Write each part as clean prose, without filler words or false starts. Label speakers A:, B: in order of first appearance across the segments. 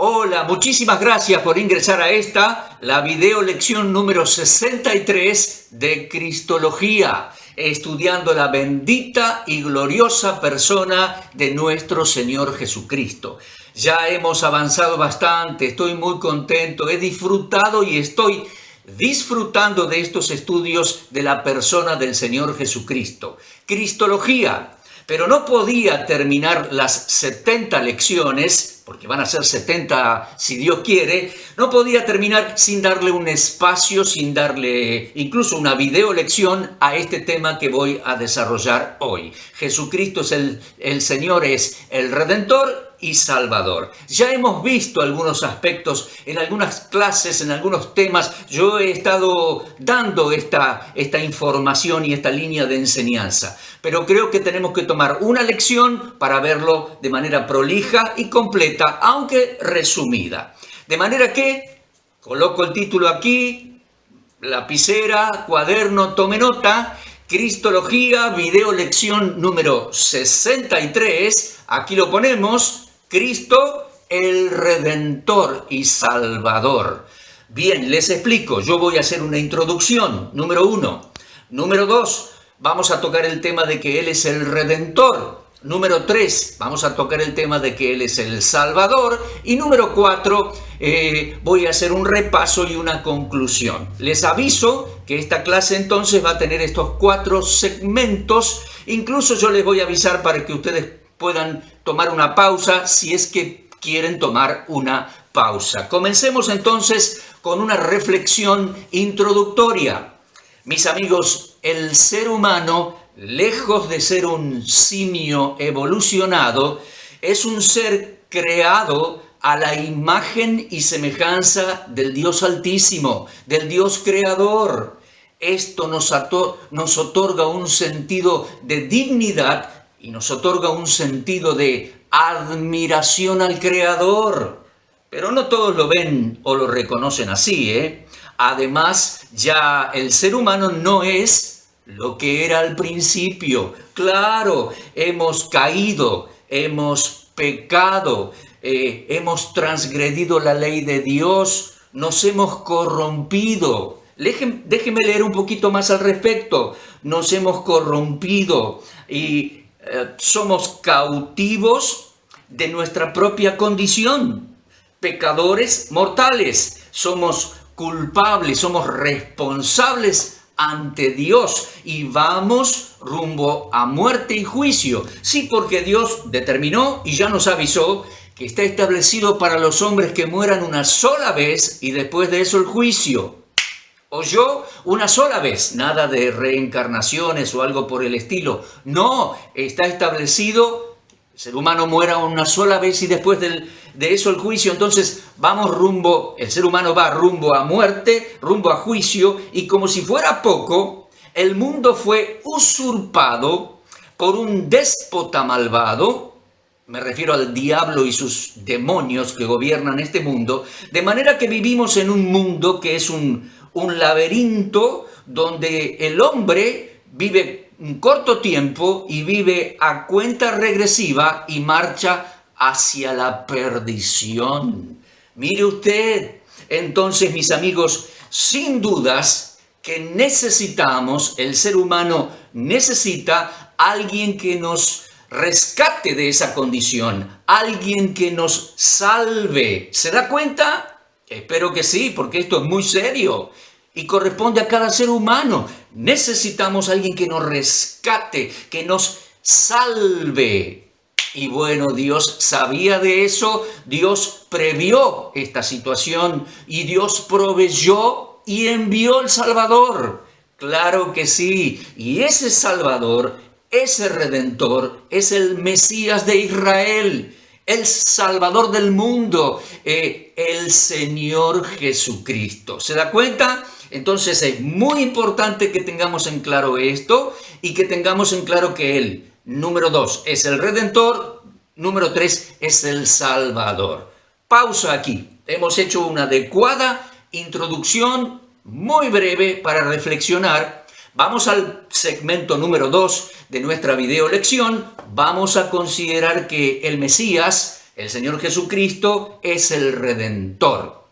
A: Hola, muchísimas gracias por ingresar a la video lección número 63 de Cristología, estudiando la bendita y gloriosa persona de nuestro Señor Jesucristo. Ya hemos avanzado bastante, estoy muy contento, he disfrutado y estoy disfrutando de estos estudios de la persona del Señor Jesucristo. Cristología. Pero no podía terminar las 70 lecciones, porque van a ser 70 si Dios quiere, no podía terminar sin darle un espacio, sin darle incluso una video lección a este tema que voy a desarrollar hoy. Jesucristo es el Señor, es el Redentor y Salvador. Ya hemos visto algunos aspectos en algunas clases, en algunos temas. Yo he estado dando esta información y esta línea de enseñanza, pero creo que tenemos que tomar una lección para verlo de manera prolija y completa, aunque resumida. De manera que coloco el título aquí, lapicera, cuaderno, tome nota. Cristología, video lección número 63. Aquí lo ponemos. Cristo, el Redentor y Salvador. Bien, les explico. Yo voy a hacer una introducción, número 1. Número 2, vamos a tocar el tema de que Él es el Redentor. Número 3, vamos a tocar el tema de que Él es el Salvador. Y número 4, voy a hacer un repaso y una conclusión. Les aviso que esta clase entonces va a tener estos 4 segmentos. Incluso yo les voy a avisar para que ustedes puedan tomar una pausa si es que quieren tomar una pausa. Comencemos entonces con una reflexión introductoria. Mis amigos, el ser humano, lejos de ser un simio evolucionado, es un ser creado a la imagen y semejanza del Dios Altísimo, del Dios Creador. Esto nos otorga un sentido de dignidad y nos otorga un sentido de admiración al Creador. Pero no todos lo ven o lo reconocen así, Además, ya el ser humano no es lo que era al principio. Claro, hemos caído, hemos pecado, hemos transgredido la ley de Dios, nos hemos corrompido. Déjenme leer un poquito más al respecto. Nos hemos corrompido y somos cautivos de nuestra propia condición. Pecadores mortales, somos culpables, somos responsables ante Dios y vamos rumbo a muerte y juicio. Sí, porque Dios determinó y ya nos avisó que está establecido para los hombres que mueran una sola vez y después de eso el juicio. ¿Oyó? Una sola vez, nada de reencarnaciones o algo por el estilo. No, está establecido, el ser humano muera una sola vez y después de eso el juicio. Entonces el ser humano va rumbo a muerte, rumbo a juicio, y como si fuera poco, el mundo fue usurpado por un déspota malvado. Me refiero al diablo y sus demonios que gobiernan este mundo, de manera que vivimos en un mundo que es un laberinto donde el hombre vive un corto tiempo y vive a cuenta regresiva y marcha hacia la perdición. Mire usted, entonces, mis amigos, sin dudas que necesitamos, el ser humano necesita alguien que nos rescate de esa condición, alguien que nos salve. ¿Se da cuenta? Espero que sí, porque esto es muy serio y corresponde a cada ser humano. Necesitamos a alguien que nos rescate, que nos salve. Y bueno, Dios sabía de eso, Dios previó esta situación y Dios proveyó y envió el Salvador. Claro que sí, y ese Salvador, ese Redentor, es el Mesías de Israel, el Salvador del mundo, el Señor Jesucristo. ¿Se da cuenta? Entonces es muy importante que tengamos en claro esto y que tengamos en claro que Él, número 2, es el Redentor, número 3, es el Salvador. Pausa aquí. Hemos hecho una adecuada introducción muy breve para reflexionar. Vamos al segmento número 2 de nuestra video lección. Vamos a considerar que el Mesías, El Señor Jesucristo es el Redentor.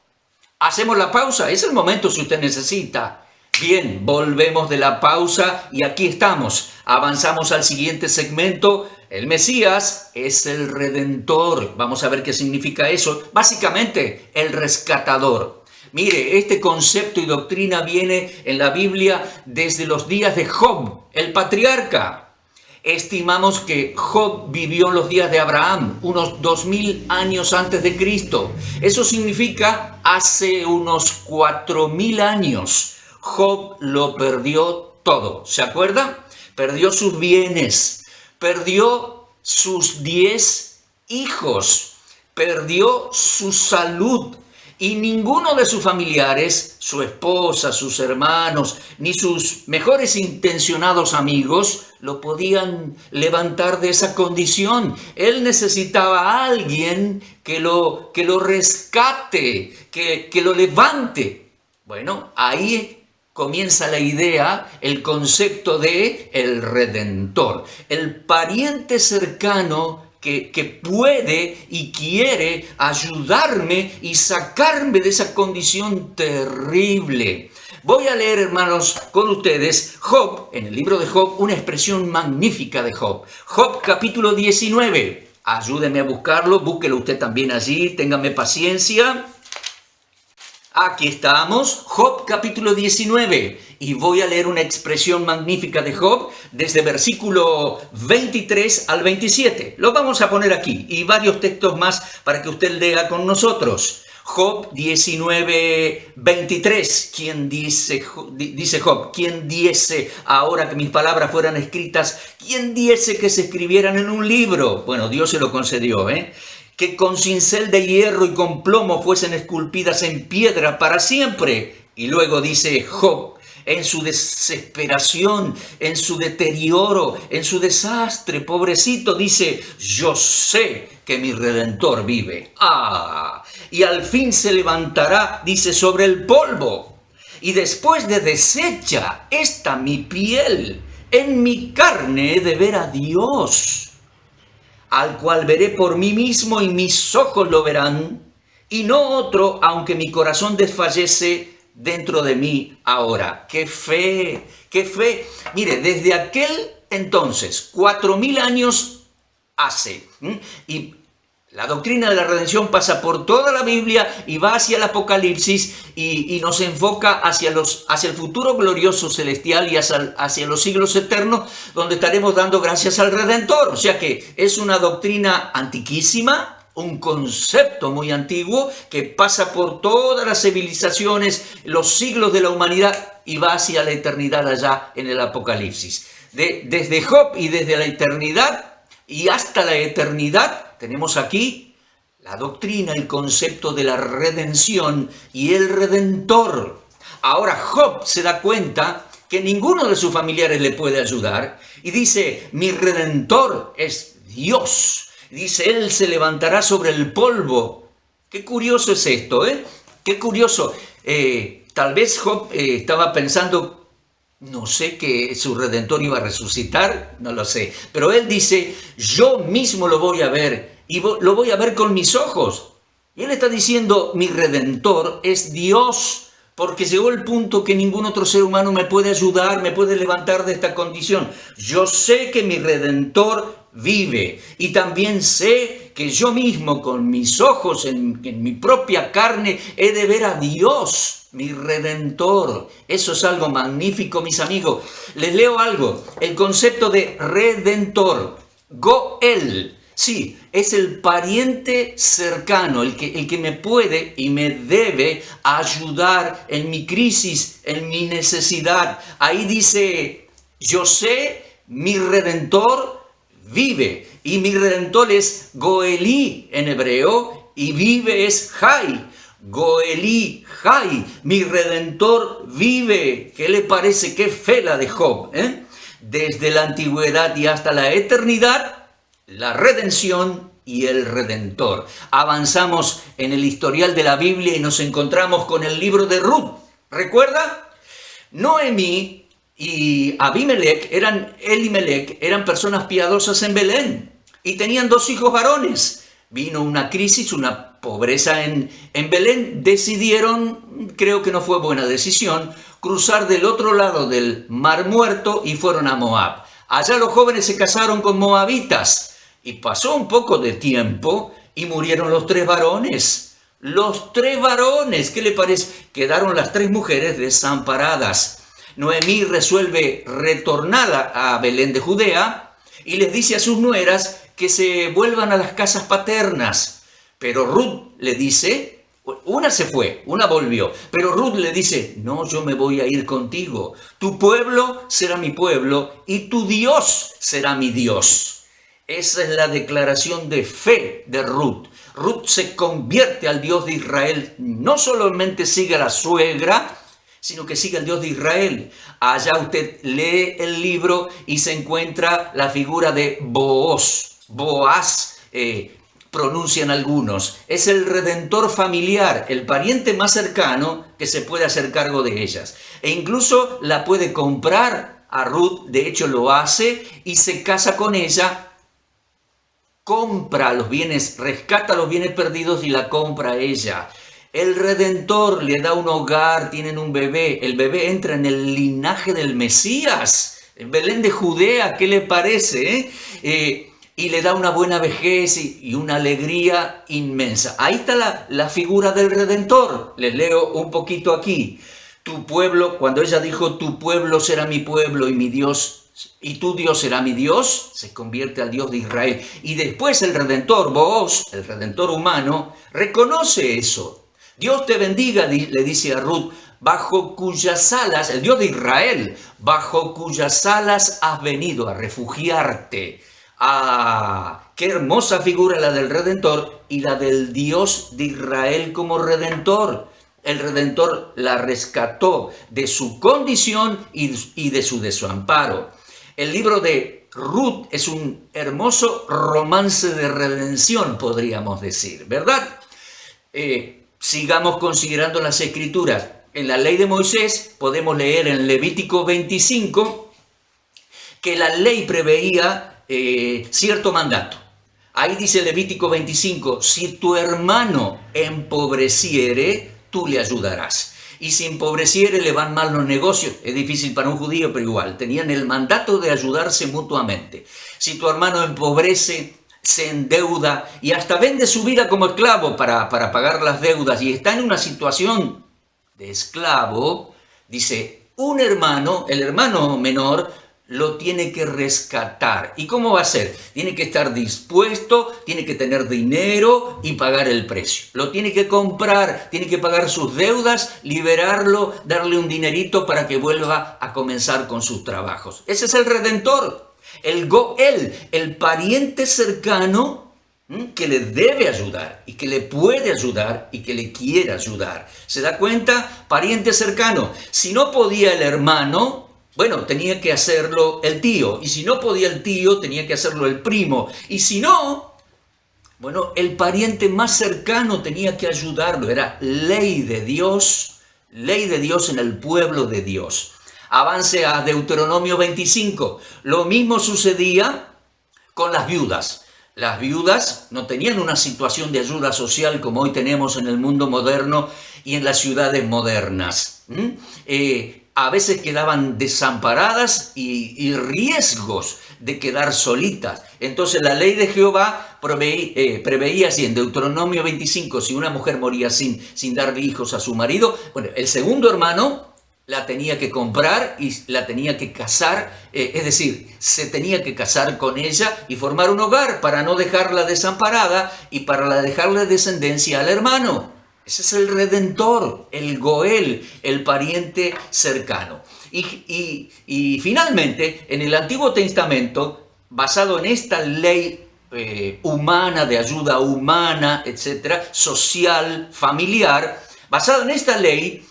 A: Hacemos la pausa, es el momento si usted necesita. Bien, volvemos de la pausa y aquí estamos. Avanzamos al siguiente segmento. El Mesías es el Redentor. Vamos a ver qué significa eso. Básicamente, el rescatador. Mire, este concepto y doctrina viene en la Biblia desde los días de Job, el patriarca. Estimamos que Job vivió en los días de Abraham, unos 2000 años antes de Cristo. Eso significa hace unos 4000 años. Job lo perdió todo. ¿Se acuerda? Perdió sus bienes, perdió sus 10 hijos, perdió su salud. Y ninguno de sus familiares, su esposa, sus hermanos, ni sus mejores intencionados amigos lo podían levantar de esa condición. Él necesitaba a alguien que lo rescate, que lo levante. Bueno, ahí comienza la idea, el concepto de el Redentor, el pariente cercano que puede y quiere ayudarme y sacarme de esa condición terrible. Voy a leer, hermanos, con ustedes Job, en el libro de Job, una expresión magnífica de Job. Job capítulo 19. Ayúdeme a buscarlo, búsquelo usted también allí, téngame paciencia. Aquí estamos, Job capítulo 19, y voy a leer una expresión magnífica de Job desde versículo 23 al 27. Lo vamos a poner aquí y varios textos más para que usted lea con nosotros. Job 19, 23, dice Job, ¿quién diese ahora que mis palabras fueran escritas? ¿Quién diese que se escribieran en un libro? Bueno, Dios se lo concedió, que con cincel de hierro y con plomo fuesen esculpidas en piedra para siempre. Y luego dice Job, en su desesperación, en su deterioro, en su desastre, pobrecito, dice, yo sé que mi Redentor vive. Y al fin se levantará, dice, sobre el polvo. Y después de deshecha esta mi piel, en mi carne he de ver a Dios, al cual veré por mí mismo y mis ojos lo verán, y no otro, aunque mi corazón desfallece dentro de mí ahora. ¡Qué fe! ¡Qué fe! Mire, desde aquel entonces, 4000 años hace, y la doctrina de la redención pasa por toda la Biblia y va hacia el Apocalipsis y nos enfoca hacia el futuro glorioso celestial y hacia los siglos eternos, donde estaremos dando gracias al Redentor. O sea que es una doctrina antiquísima, un concepto muy antiguo que pasa por todas las civilizaciones, los siglos de la humanidad y va hacia la eternidad allá en el Apocalipsis. Desde Job y desde la eternidad y hasta la eternidad, tenemos aquí la doctrina, el concepto de la redención y el Redentor. Ahora Job se da cuenta que ninguno de sus familiares le puede ayudar y dice, mi Redentor es Dios. Dice, Él se levantará sobre el polvo. Qué curioso es esto, ¿eh? Qué curioso. Tal vez Job estaba pensando, no sé, que su Redentor iba a resucitar, no lo sé. Pero él dice, yo mismo lo voy a ver y lo voy a ver con mis ojos. Y él está diciendo, mi Redentor es Dios, porque llegó el punto que ningún otro ser humano me puede ayudar, me puede levantar de esta condición. Yo sé que mi Redentor vive y también sé que yo mismo con mis ojos, en mi propia carne, he de ver a Dios, mi Redentor. Eso es algo magnífico, mis amigos. Les leo algo. El concepto de Redentor, Goel, sí, es el pariente cercano, el que me puede y me debe ayudar en mi crisis, en mi necesidad. Ahí dice, yo sé, mi Redentor vive. Y mi Redentor es Goelí en hebreo y vive es Jai. Goelí, Jai, mi Redentor vive. ¿Qué le parece? Qué fe la de Job, Desde la antigüedad y hasta la eternidad, la redención y el Redentor. Avanzamos en el historial de la Biblia y nos encontramos con el libro de Ruth. ¿Recuerda? Noemí y Elimelec eran personas piadosas en Belén y tenían 2 hijos varones. Vino una crisis, una pobreza en Belén. Decidieron, creo que no fue buena decisión, cruzar del otro lado del Mar Muerto y fueron a Moab. Allá los jóvenes se casaron con moabitas y pasó un poco de tiempo y murieron los 3 varones. Los 3 varones, ¿qué le parece? Quedaron las 3 mujeres desamparadas. Noemí resuelve retornar a Belén de Judea y les dice a sus nueras que se vuelvan a las casas paternas. Pero Ruth le dice, una se fue, una volvió, pero Ruth le dice, no, yo me voy a ir contigo. Tu pueblo será mi pueblo y tu Dios será mi Dios. Esa es la declaración de fe de Ruth. Ruth se convierte al Dios de Israel, no solamente sigue a la suegra, sino que sigue al Dios de Israel. Allá usted lee el libro y se encuentra la figura de Boaz, pronuncian algunos. Es el redentor familiar, el pariente más cercano que se puede hacer cargo de ellas. E incluso la puede comprar a Ruth, de hecho lo hace, y se casa con ella, compra los bienes, rescata los bienes perdidos y la compra a ella. El Redentor le da un hogar, tienen un bebé, el bebé entra en el linaje del Mesías, en Belén de Judea, ¿qué le parece? Y le da una buena vejez y una alegría inmensa. Ahí está la figura del Redentor. Les leo un poquito aquí. Tu pueblo, cuando ella dijo, tu pueblo será mi pueblo y mi Dios, y tu Dios será mi Dios, se convierte al Dios de Israel. Y después el Redentor, Booz, el Redentor humano, reconoce eso. Dios te bendiga, le dice a Ruth, bajo cuyas alas, el Dios de Israel, bajo cuyas alas has venido a refugiarte. ¡Ah! ¡Qué hermosa figura la del Redentor y la del Dios de Israel como Redentor! El Redentor la rescató de su condición y de su desamparo. El libro de Ruth es un hermoso romance de redención, podríamos decir, ¿verdad? Sigamos considerando las Escrituras. En la ley de Moisés podemos leer en Levítico 25 que la ley preveía cierto mandato. Ahí dice Levítico 25, si tu hermano empobreciere, tú le ayudarás. Y si empobreciere, le van mal los negocios. Es difícil para un judío, pero igual. Tenían el mandato de ayudarse mutuamente. Si tu hermano empobrece, se endeuda y hasta vende su vida como esclavo para pagar las deudas y está en una situación de esclavo, dice, un hermano, el hermano menor, lo tiene que rescatar. ¿Y cómo va a ser? Tiene que estar dispuesto, tiene que tener dinero y pagar el precio. Lo tiene que comprar, tiene que pagar sus deudas, liberarlo, darle un dinerito para que vuelva a comenzar con sus trabajos. Ese es el Redentor. El pariente cercano que le debe ayudar y que le puede ayudar y que le quiere ayudar. ¿Se da cuenta? Pariente cercano. Si no podía el hermano, bueno, tenía que hacerlo el tío. Y si no podía el tío, tenía que hacerlo el primo. Y si no, bueno, el pariente más cercano tenía que ayudarlo. Era ley de Dios en el pueblo de Dios. Avance a Deuteronomio 25. Lo mismo sucedía con las viudas. Las viudas no tenían una situación de ayuda social como hoy tenemos en el mundo moderno y en las ciudades modernas. A veces quedaban desamparadas y riesgos de quedar solitas. Entonces la ley de Jehová preveía así en Deuteronomio 25, si una mujer moría sin darle hijos a su marido, bueno, el segundo hermano la tenía que comprar y la tenía que casar, es decir, se tenía que casar con ella y formar un hogar para no dejarla desamparada y para dejarle descendencia al hermano. Ese es el Redentor, el Goel, el pariente cercano. Y finalmente, en el Antiguo Testamento, basado en esta ley humana, de ayuda humana, etcétera, social, familiar, basado en esta ley,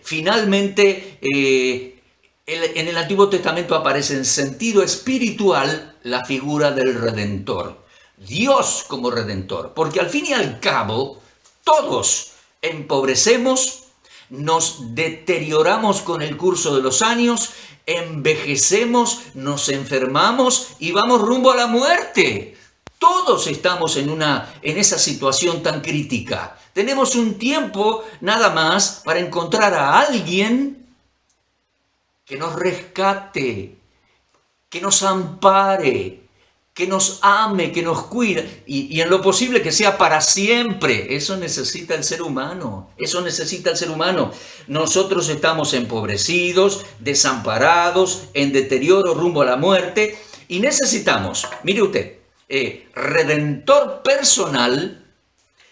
A: finalmente en el Antiguo Testamento aparece en sentido espiritual la figura del Redentor, Dios como Redentor, porque al fin y al cabo todos empobrecemos, nos deterioramos con el curso de los años, envejecemos, nos enfermamos y vamos rumbo a la muerte. Todos estamos en esa situación tan crítica. Tenemos un tiempo nada más para encontrar a alguien que nos rescate, que nos ampare, que nos ame, que nos cuide, y en lo posible que sea para siempre. Eso necesita el ser humano, eso necesita el ser humano. Nosotros estamos empobrecidos, desamparados, en deterioro rumbo a la muerte, y necesitamos, mire usted, redentor personal.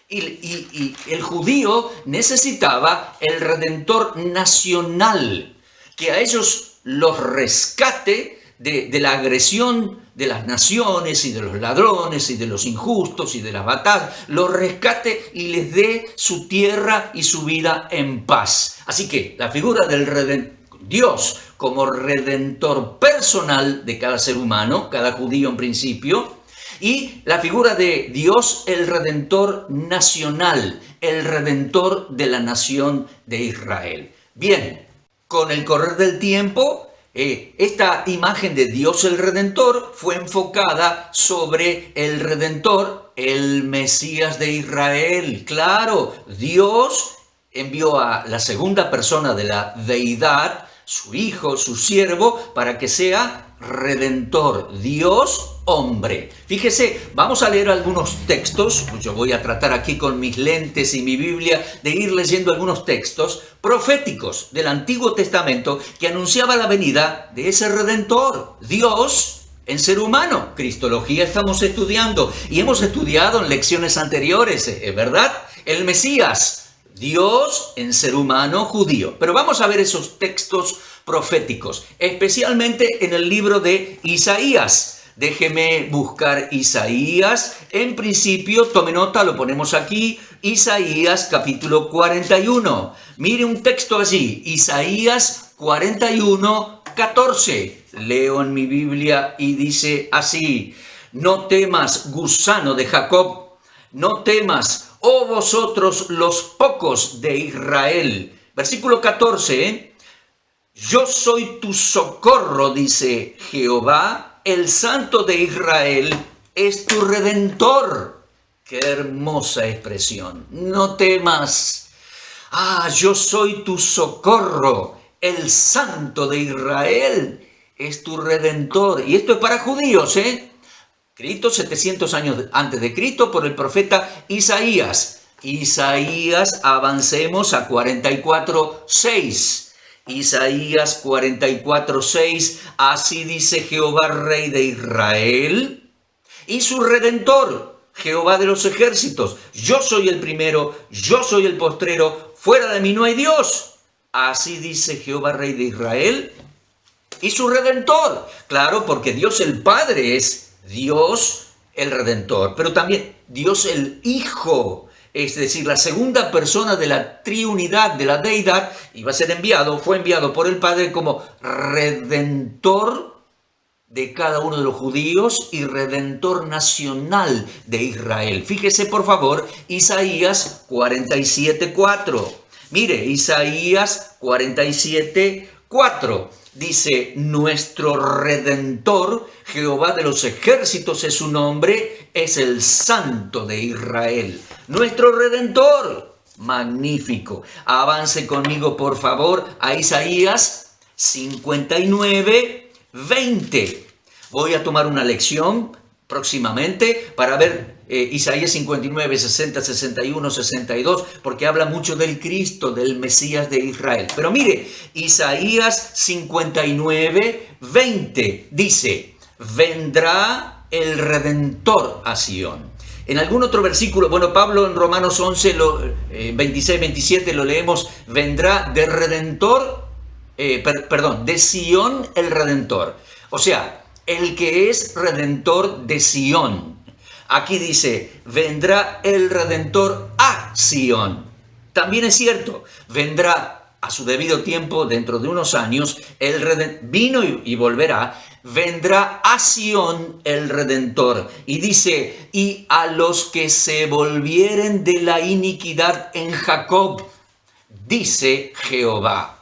A: Y el judío necesitaba el redentor nacional, que a ellos los rescate de la agresión de las naciones y de los ladrones y de los injustos y de las batallas, los rescate y les dé su tierra y su vida en paz. Así que la figura del Dios como redentor personal de cada ser humano, cada judío en principio, y la figura de Dios, el redentor nacional, el redentor de la nación de Israel. Bien, con el correr del tiempo, esta imagen de Dios el Redentor fue enfocada sobre el Redentor, el Mesías de Israel. Claro, Dios envió a la segunda persona de la deidad, su Hijo, su siervo, para que sea Redentor, Dios hombre. Fíjese, vamos a leer algunos textos. Yo voy a tratar aquí con mis lentes y mi Biblia de ir leyendo algunos textos proféticos del Antiguo Testamento que anunciaba la venida de ese Redentor, Dios en ser humano. Cristología estamos estudiando y hemos estudiado en lecciones anteriores, ¿verdad? El Mesías, Dios en ser humano judío. Pero vamos a ver esos textos proféticos, especialmente en el libro de Isaías. Déjeme buscar Isaías. En principio, tome nota, lo ponemos aquí. Isaías capítulo 41. Mire un texto allí. Isaías 41, 14. Leo en mi Biblia y dice así: no temas, gusano de Jacob, no temas, oh vosotros los pocos de Israel. Versículo 14, yo soy tu socorro, dice Jehová, el Santo de Israel es tu Redentor. Qué hermosa expresión. No temas. Yo soy tu socorro. El Santo de Israel es tu Redentor. Y esto es para judíos, Cristo 700 años antes de Cristo por el profeta Isaías. Isaías, avancemos a 44:6. Isaías 44:6, así dice Jehová, Rey de Israel, y su Redentor, Jehová de los ejércitos. Yo soy el primero, yo soy el postrero, fuera de mí no hay Dios. Así dice Jehová, Rey de Israel, y su Redentor. Claro, porque Dios el Padre es Dios el Redentor, pero también Dios el Hijo, es decir, la segunda persona de la triunidad, de la deidad, fue enviado por el Padre como Redentor de cada uno de los judíos y Redentor nacional de Israel. Fíjese, por favor, Isaías 47:4. Mire, Isaías 47:4. Dice, nuestro Redentor, Jehová de los ejércitos es su nombre, es el Santo de Israel. Nuestro Redentor, magnífico. Avance conmigo, por favor, a Isaías 59:20. Voy a tomar una lección próximamente para ver Isaías 59, 60, 61, 62, porque habla mucho del Cristo, del Mesías de Israel. Pero mire, Isaías 59:20 dice, vendrá el Redentor a Sión. En algún otro versículo, Pablo en Romanos 11, 26, 27 lo leemos, vendrá de Redentor, de Sión el Redentor. O sea, el que es Redentor de Sión. Aquí dice, vendrá el Redentor a Sión. También es cierto, vendrá a su debido tiempo, dentro de unos años, vino y volverá, vendrá a Sión el Redentor. Y dice, y a los que se volvieren de la iniquidad en Jacob, dice Jehová.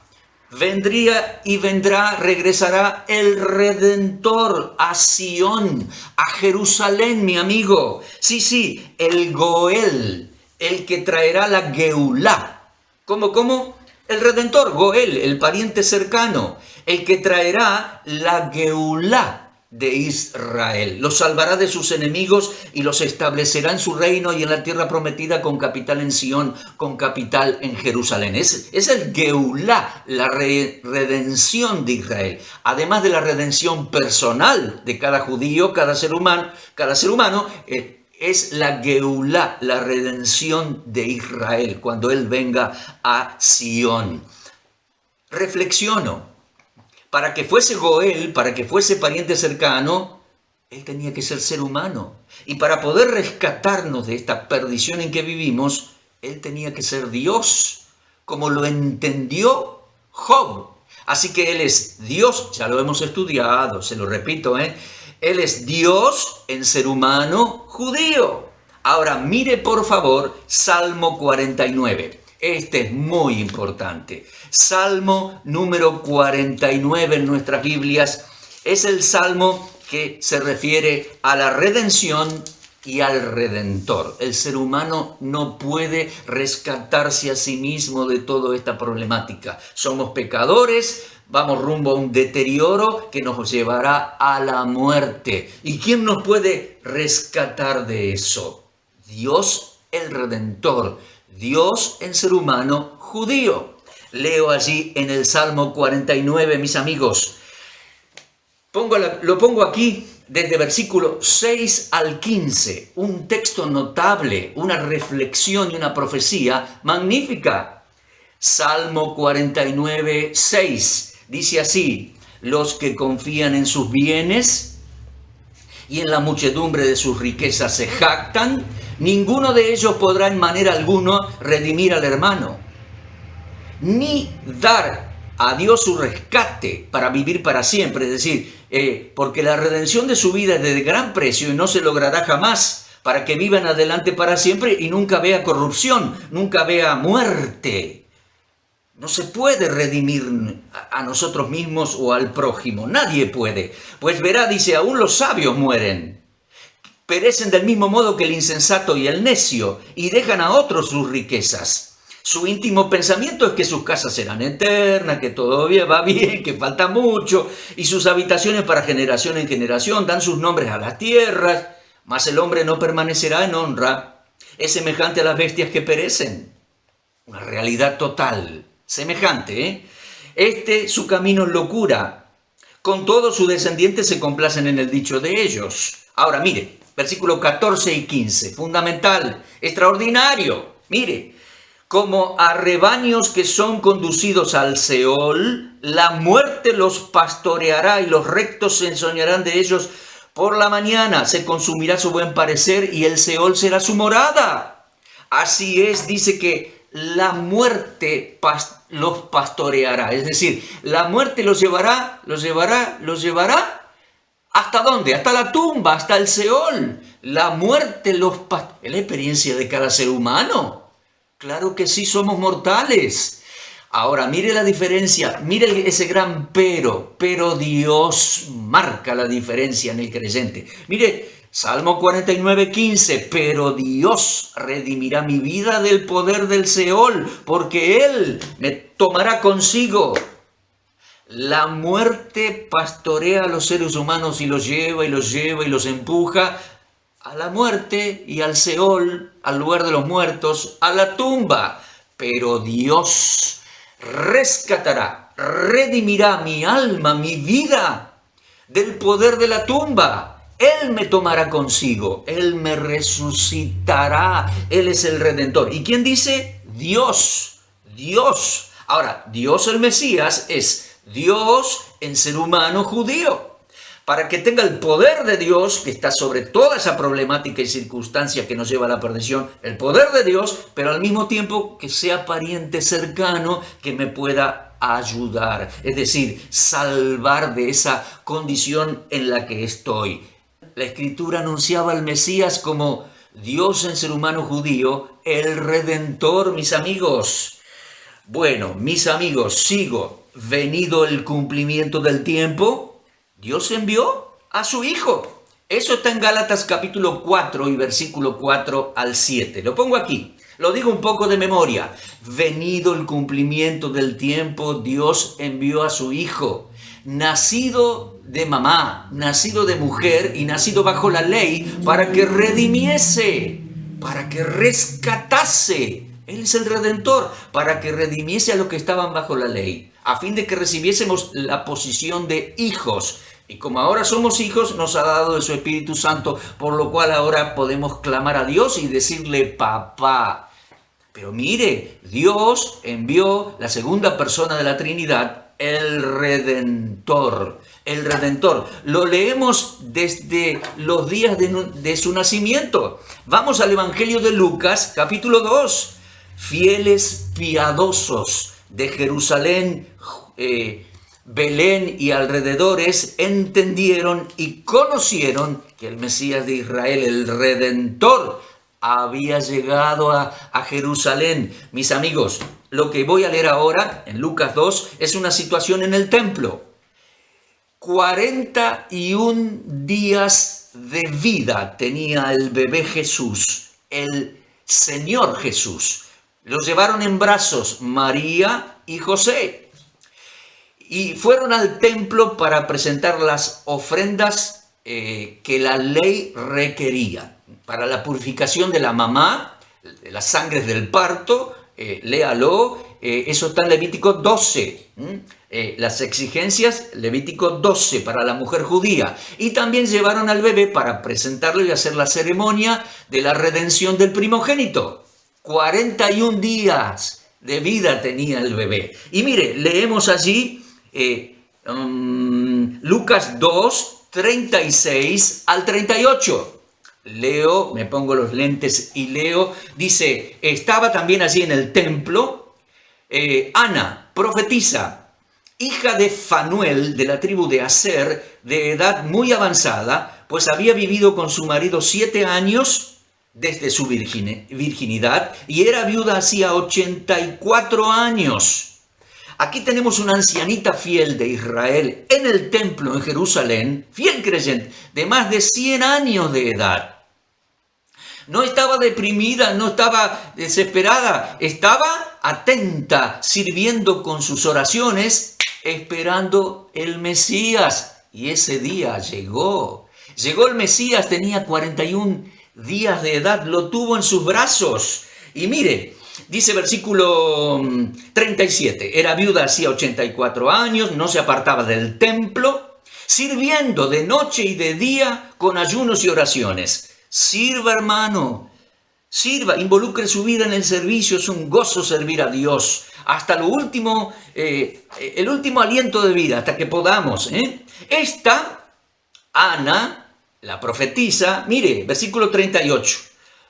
A: regresará el Redentor a Sión, a Jerusalén, mi amigo. Sí, el Goel, el que traerá la Geulá. ¿Cómo? El Redentor, Goel, el pariente cercano, el que traerá la Geulá de Israel. Los salvará de sus enemigos y los establecerá en su reino y en la tierra prometida, con capital en Sión, con capital en Jerusalén. Es el Geulá, la redención de Israel. Además de la redención personal de cada judío, cada ser humano, es la Geulá, la redención de Israel, cuando Él venga a Sión. Reflexiono. Para que fuese Goel, para que fuese pariente cercano, Él tenía que ser humano. Y para poder rescatarnos de esta perdición en que vivimos, Él tenía que ser Dios, como lo entendió Job. Así que Él es Dios, ya lo hemos estudiado, se lo repito, Él es Dios en ser humano judío. Ahora mire por favor Salmo 49. Este es muy importante. Salmo número 49 en nuestras Biblias es el salmo que se refiere a la redención y al Redentor. El ser humano no puede rescatarse a sí mismo de toda esta problemática. Somos pecadores, vamos rumbo a un deterioro que nos llevará a la muerte. ¿Y quién nos puede rescatar de eso? Dios el Redentor. Dios en ser humano judío. Leo allí en el Salmo 49, mis amigos. Lo pongo aquí desde versículo 6 al 15. Un texto notable, una reflexión y una profecía magnífica. Salmo 49, 6. Dice así: los que confían en sus bienes y en la muchedumbre de sus riquezas se jactan, ninguno de ellos podrá en manera alguna redimir al hermano, ni dar a Dios su rescate para vivir para siempre. Es decir, porque la redención de su vida es de gran precio y no se logrará jamás, para que vivan adelante para siempre y nunca vea corrupción, nunca vea muerte. No se puede redimir a nosotros mismos o al prójimo, nadie puede. Pues verá, dice, aún los sabios mueren. Perecen del mismo modo que el insensato y el necio, y dejan a otros sus riquezas. Su íntimo pensamiento es que sus casas serán eternas, que todo va bien, que falta mucho, y sus habitaciones para generación en generación dan sus nombres a las tierras, mas el hombre no permanecerá en honra. Es semejante a las bestias que perecen. Una realidad total, semejante, su camino es locura. Con todo, sus descendientes se complacen en el dicho de ellos. Ahora, mire, versículos 14 y 15, fundamental, extraordinario. Mire, como a rebaños que son conducidos al Seol, la muerte los pastoreará y los rectos se ensoñarán de ellos. Por la mañana se consumirá su buen parecer y el Seol será su morada. Así es, dice que la muerte los pastoreará. Es decir, la muerte los llevará. ¿Hasta dónde? Hasta la tumba, hasta el Seol. La muerte los pastoreará. ¿Es la experiencia de cada ser humano? Claro que sí, somos mortales. Ahora, mire la diferencia, mire ese gran pero Dios marca la diferencia en el creyente. Mire, Salmo 49, 15, pero Dios redimirá mi vida del poder del Seol, porque Él me tomará consigo. La muerte pastorea a los seres humanos y los lleva y los empuja a la muerte y al Seol, al lugar de los muertos, a la tumba. Pero Dios rescatará, redimirá mi alma, mi vida, del poder de la tumba. Él me tomará consigo, Él me resucitará, Él es el Redentor. ¿Y quién dice? Dios. Ahora, Dios el Mesías es Dios en ser humano judío. Para que tenga el poder de Dios, que está sobre toda esa problemática y circunstancia que nos lleva a la perdición, el poder de Dios, pero al mismo tiempo que sea pariente cercano que me pueda ayudar, es decir, salvar de esa condición en la que estoy. La Escritura anunciaba al Mesías como Dios en ser humano judío, el Redentor, mis amigos. Bueno, mis amigos, sigo. Venido el cumplimiento del tiempo, Dios envió a su Hijo. Eso está en Gálatas capítulo 4 y versículo 4 al 7. Lo pongo aquí. Lo digo un poco de memoria. Venido el cumplimiento del tiempo, Dios envió a su Hijo, nacido de mamá, nacido de mujer y nacido bajo la ley, para que redimiese, para que rescatase. Él es el Redentor, para que redimiese a los que estaban bajo la ley, a fin de que recibiésemos la posición de hijos. Y como ahora somos hijos, nos ha dado de su Espíritu Santo, por lo cual ahora podemos clamar a Dios y decirle papá. Pero mire, Dios envió la segunda persona de la Trinidad, el Redentor. El Redentor. Lo leemos desde los días de su nacimiento. Vamos al Evangelio de Lucas, capítulo 2. Fieles piadosos de Jerusalén, Belén y alrededores entendieron y conocieron que el Mesías de Israel, el Redentor, había llegado a Jerusalén. Mis amigos, lo que voy a leer ahora en Lucas 2 es una situación en el templo. 41 días de vida tenía el bebé Jesús, el Señor Jesús. Lo llevaron en brazos María y José. Y fueron al templo para presentar las ofrendas que la ley requería. Para la purificación de la mamá, de las sangres del parto, léalo, eso está en Levítico 12. Las exigencias, Levítico 12 para la mujer judía. Y también llevaron al bebé para presentarlo y hacer la ceremonia de la redención del primogénito. 41 días de vida tenía el bebé. Y mire, leemos allí Lucas 2, 36 al 38. Leo, me pongo los lentes y leo. Dice, estaba también allí en el templo Ana, profetisa, hija de Fanuel, de la tribu de Aser, de edad muy avanzada, pues había vivido con su marido 7 años desde su virginidad y era viuda hacía 84 años. Aquí tenemos una ancianita fiel de Israel en el templo en Jerusalén, fiel creyente, de más de 100 años de edad. No estaba deprimida, no estaba desesperada, estaba atenta, sirviendo con sus oraciones, esperando el Mesías. Y ese día llegó. Llegó el Mesías, tenía 41 días de edad, lo tuvo en sus brazos. Y mire, dice versículo 37, era viuda hacía 84 años, no se apartaba del templo, sirviendo de noche y de día con ayunos y oraciones. Sirva, hermano, sirva, involucre su vida en el servicio, es un gozo servir a Dios hasta lo último, el último aliento de vida, hasta que podamos. Esta, Ana, la profetisa, mire, versículo 38,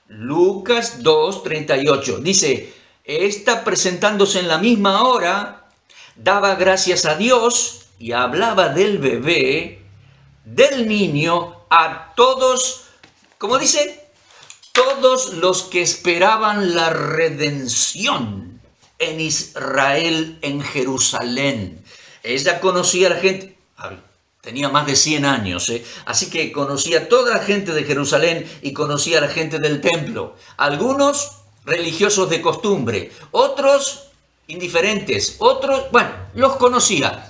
A: Lucas 2, 38, dice, esta presentándose en la misma hora, daba gracias a Dios y hablaba del bebé, del niño, a todos. Como dice, todos los que esperaban la redención en Israel, en Jerusalén. Ella conocía a la gente, tenía más de 100 años, así que conocía a toda la gente de Jerusalén y conocía a la gente del templo. Algunos religiosos de costumbre, otros indiferentes, otros, bueno, los conocía.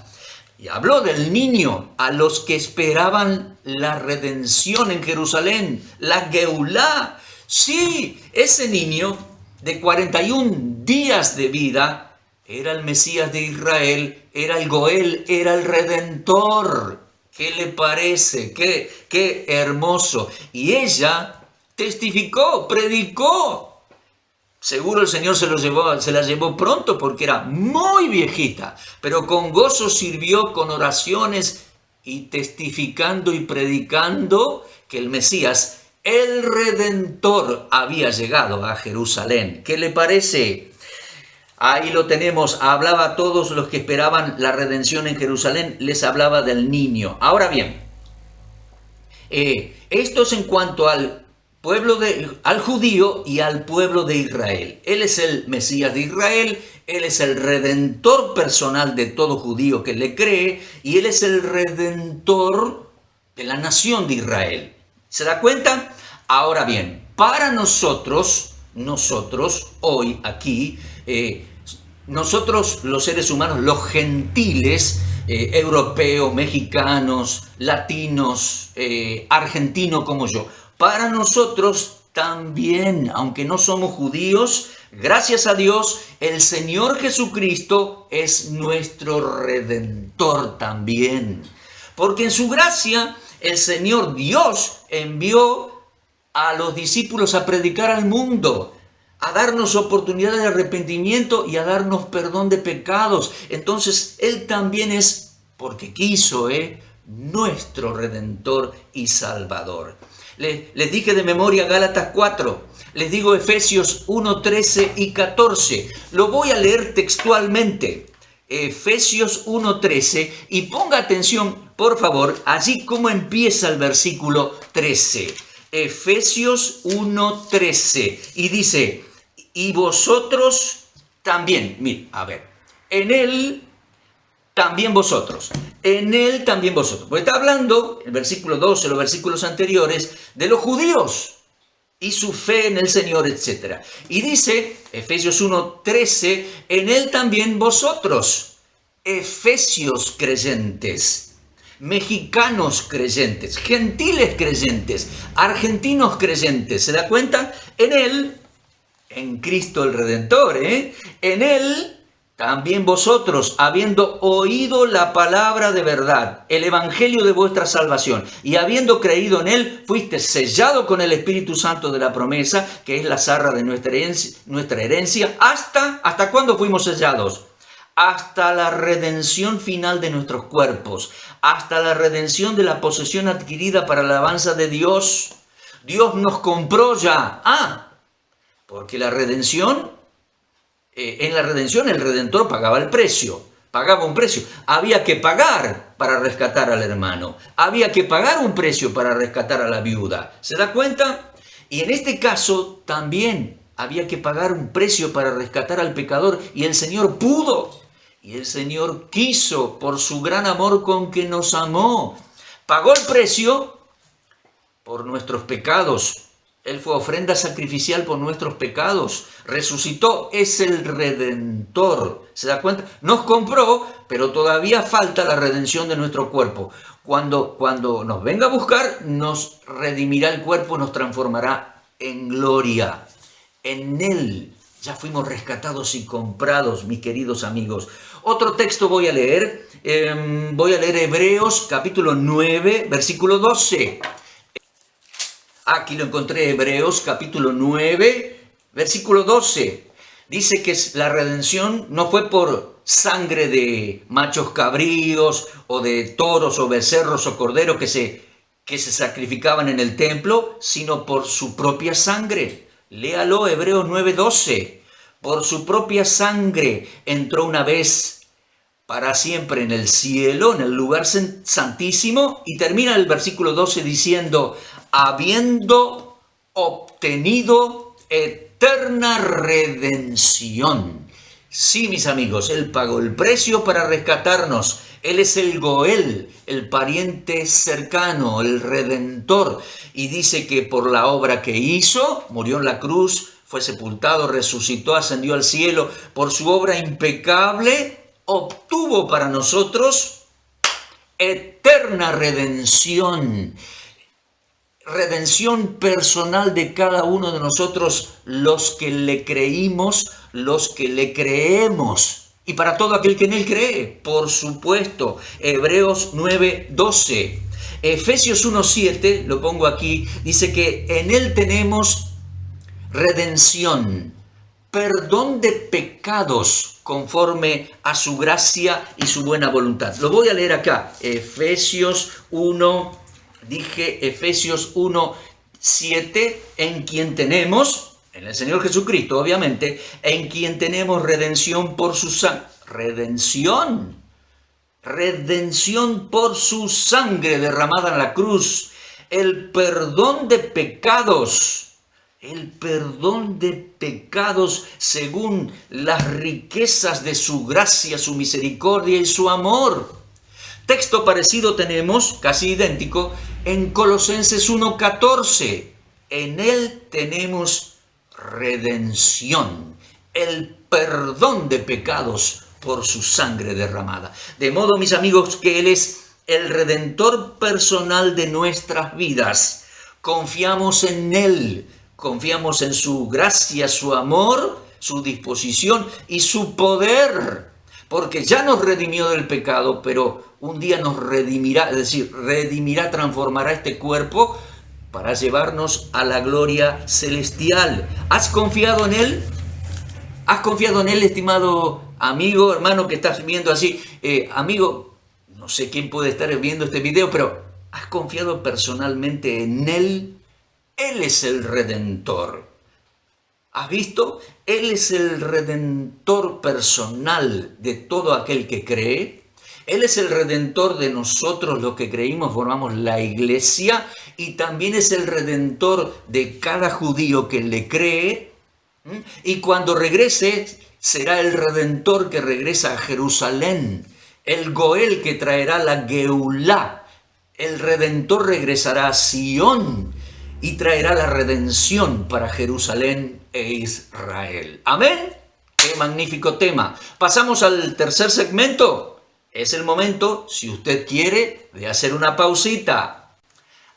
A: Y habló del niño a los que esperaban la redención en Jerusalén, la Geulá. Sí, ese niño de 41 días de vida era el Mesías de Israel, era el Goel, era el Redentor. ¿Qué le parece? Qué hermoso. Y ella testificó, predicó. Seguro el Señor se la llevó pronto porque era muy viejita, pero con gozo sirvió con oraciones y testificando y predicando que el Mesías, el Redentor, había llegado a Jerusalén. ¿Qué le parece? Ahí lo tenemos, hablaba a todos los que esperaban la redención en Jerusalén, les hablaba del niño. Ahora bien, esto es en cuanto al al judío y al pueblo de Israel. Él es el Mesías de Israel, Él es el redentor personal de todo judío que le cree, y Él es el redentor de la nación de Israel. ¿Se da cuenta? Ahora bien, para nosotros hoy aquí, nosotros los seres humanos, los gentiles, europeos, mexicanos, latinos, argentinos como yo, para nosotros también, aunque no somos judíos, gracias a Dios, el Señor Jesucristo es nuestro Redentor también. Porque en su gracia, el Señor Dios envió a los discípulos a predicar al mundo, a darnos oportunidad de arrepentimiento y a darnos perdón de pecados. Entonces, Él también es, porque quiso, nuestro Redentor y Salvador. Les dije de memoria Gálatas 4, les digo Efesios 1, 13 y 14. Lo voy a leer textualmente. Efesios 1, 13, y ponga atención, por favor, allí como empieza el versículo 13. Efesios 1, 13, y dice, y vosotros también, mira, a ver, en Él también vosotros, en Él también vosotros. Porque está hablando, el versículo 12, los versículos anteriores, de los judíos y su fe en el Señor, etc. Y dice, Efesios 1, 13, en Él también vosotros, efesios creyentes, mexicanos creyentes, gentiles creyentes, argentinos creyentes. ¿Se da cuenta? En Él, en Cristo el Redentor, en Él también vosotros, habiendo oído la palabra de verdad, el evangelio de vuestra salvación, y habiendo creído en Él, fuiste sellado con el Espíritu Santo de la promesa, que es la zarra de nuestra herencia. ¿Hasta cuándo fuimos sellados? Hasta la redención final de nuestros cuerpos, hasta la redención de la posesión adquirida para la alabanza de Dios. Dios nos compró ya. Porque la redención, en la redención el Redentor pagaba un precio. Había que pagar para rescatar al hermano. Había que pagar un precio para rescatar a la viuda. ¿Se da cuenta? Y en este caso también había que pagar un precio para rescatar al pecador, y el Señor pudo. Y el Señor quiso, por su gran amor con que nos amó. Pagó el precio por nuestros pecados. Él fue ofrenda sacrificial por nuestros pecados. Resucitó, es el Redentor. ¿Se da cuenta? Nos compró, pero todavía falta la redención de nuestro cuerpo. Cuando nos venga a buscar, nos redimirá el cuerpo, nos transformará en gloria. En Él ya fuimos rescatados y comprados, mis queridos amigos. Otro texto voy a leer. Hebreos capítulo 9, versículo 12. Aquí lo encontré, Hebreos capítulo 9, versículo 12. Dice que la redención no fue por sangre de machos cabríos o de toros o becerros o corderos que se sacrificaban en el templo, sino por su propia sangre. Léalo, Hebreos 9, 12. Por su propia sangre entró una vez para siempre en el cielo, en el lugar santísimo, y termina el versículo 12 diciendo, habiendo obtenido eterna redención. Sí, mis amigos, Él pagó el precio para rescatarnos. Él es el Goel, el pariente cercano, el Redentor. Y dice que por la obra que hizo, murió en la cruz, fue sepultado, resucitó, ascendió al cielo. Por su obra impecable, obtuvo para nosotros eterna redención. Redención personal de cada uno de nosotros, los que le creímos, los que le creemos. Y para todo aquel que en Él cree, por supuesto. Hebreos 9, 12. Efesios 1, 7, lo pongo aquí, dice que en Él tenemos redención, perdón de pecados conforme a su gracia y su buena voluntad. Lo voy a leer acá, Efesios 1, Efesios 1, 7, en quien tenemos, en el Señor Jesucristo obviamente, en quien tenemos redención por su sangre. Redención por su sangre derramada en la cruz, el perdón de pecados. El perdón de pecados según las riquezas de su gracia, su misericordia y su amor. Texto parecido tenemos, casi idéntico, en Colosenses 1:14. En él tenemos redención, el perdón de pecados por su sangre derramada. De modo, mis amigos, que Él es el Redentor personal de nuestras vidas. Confiamos en Él. Confiamos en su gracia, su amor, su disposición y su poder, porque ya nos redimió del pecado, pero un día nos redimirá, es decir, transformará este cuerpo para llevarnos a la gloria celestial. ¿Has confiado en Él? ¿Has confiado en Él, estimado amigo, hermano que estás viendo así? Amigo, no sé quién puede estar viendo este video, pero ¿has confiado personalmente en Él? Él es el Redentor. ¿Has visto? Él es el Redentor personal de todo aquel que cree. Él es el Redentor de nosotros, los que creímos, formamos la iglesia, y también es el Redentor de cada judío que le cree. Y cuando regrese, será el Redentor que regresa a Jerusalén, el Goel que traerá la Geulá. El Redentor regresará a Sión y traerá la redención para Jerusalén e Israel. Amén. Qué magnífico tema. Pasamos al tercer segmento. Es el momento, si usted quiere, de hacer una pausita.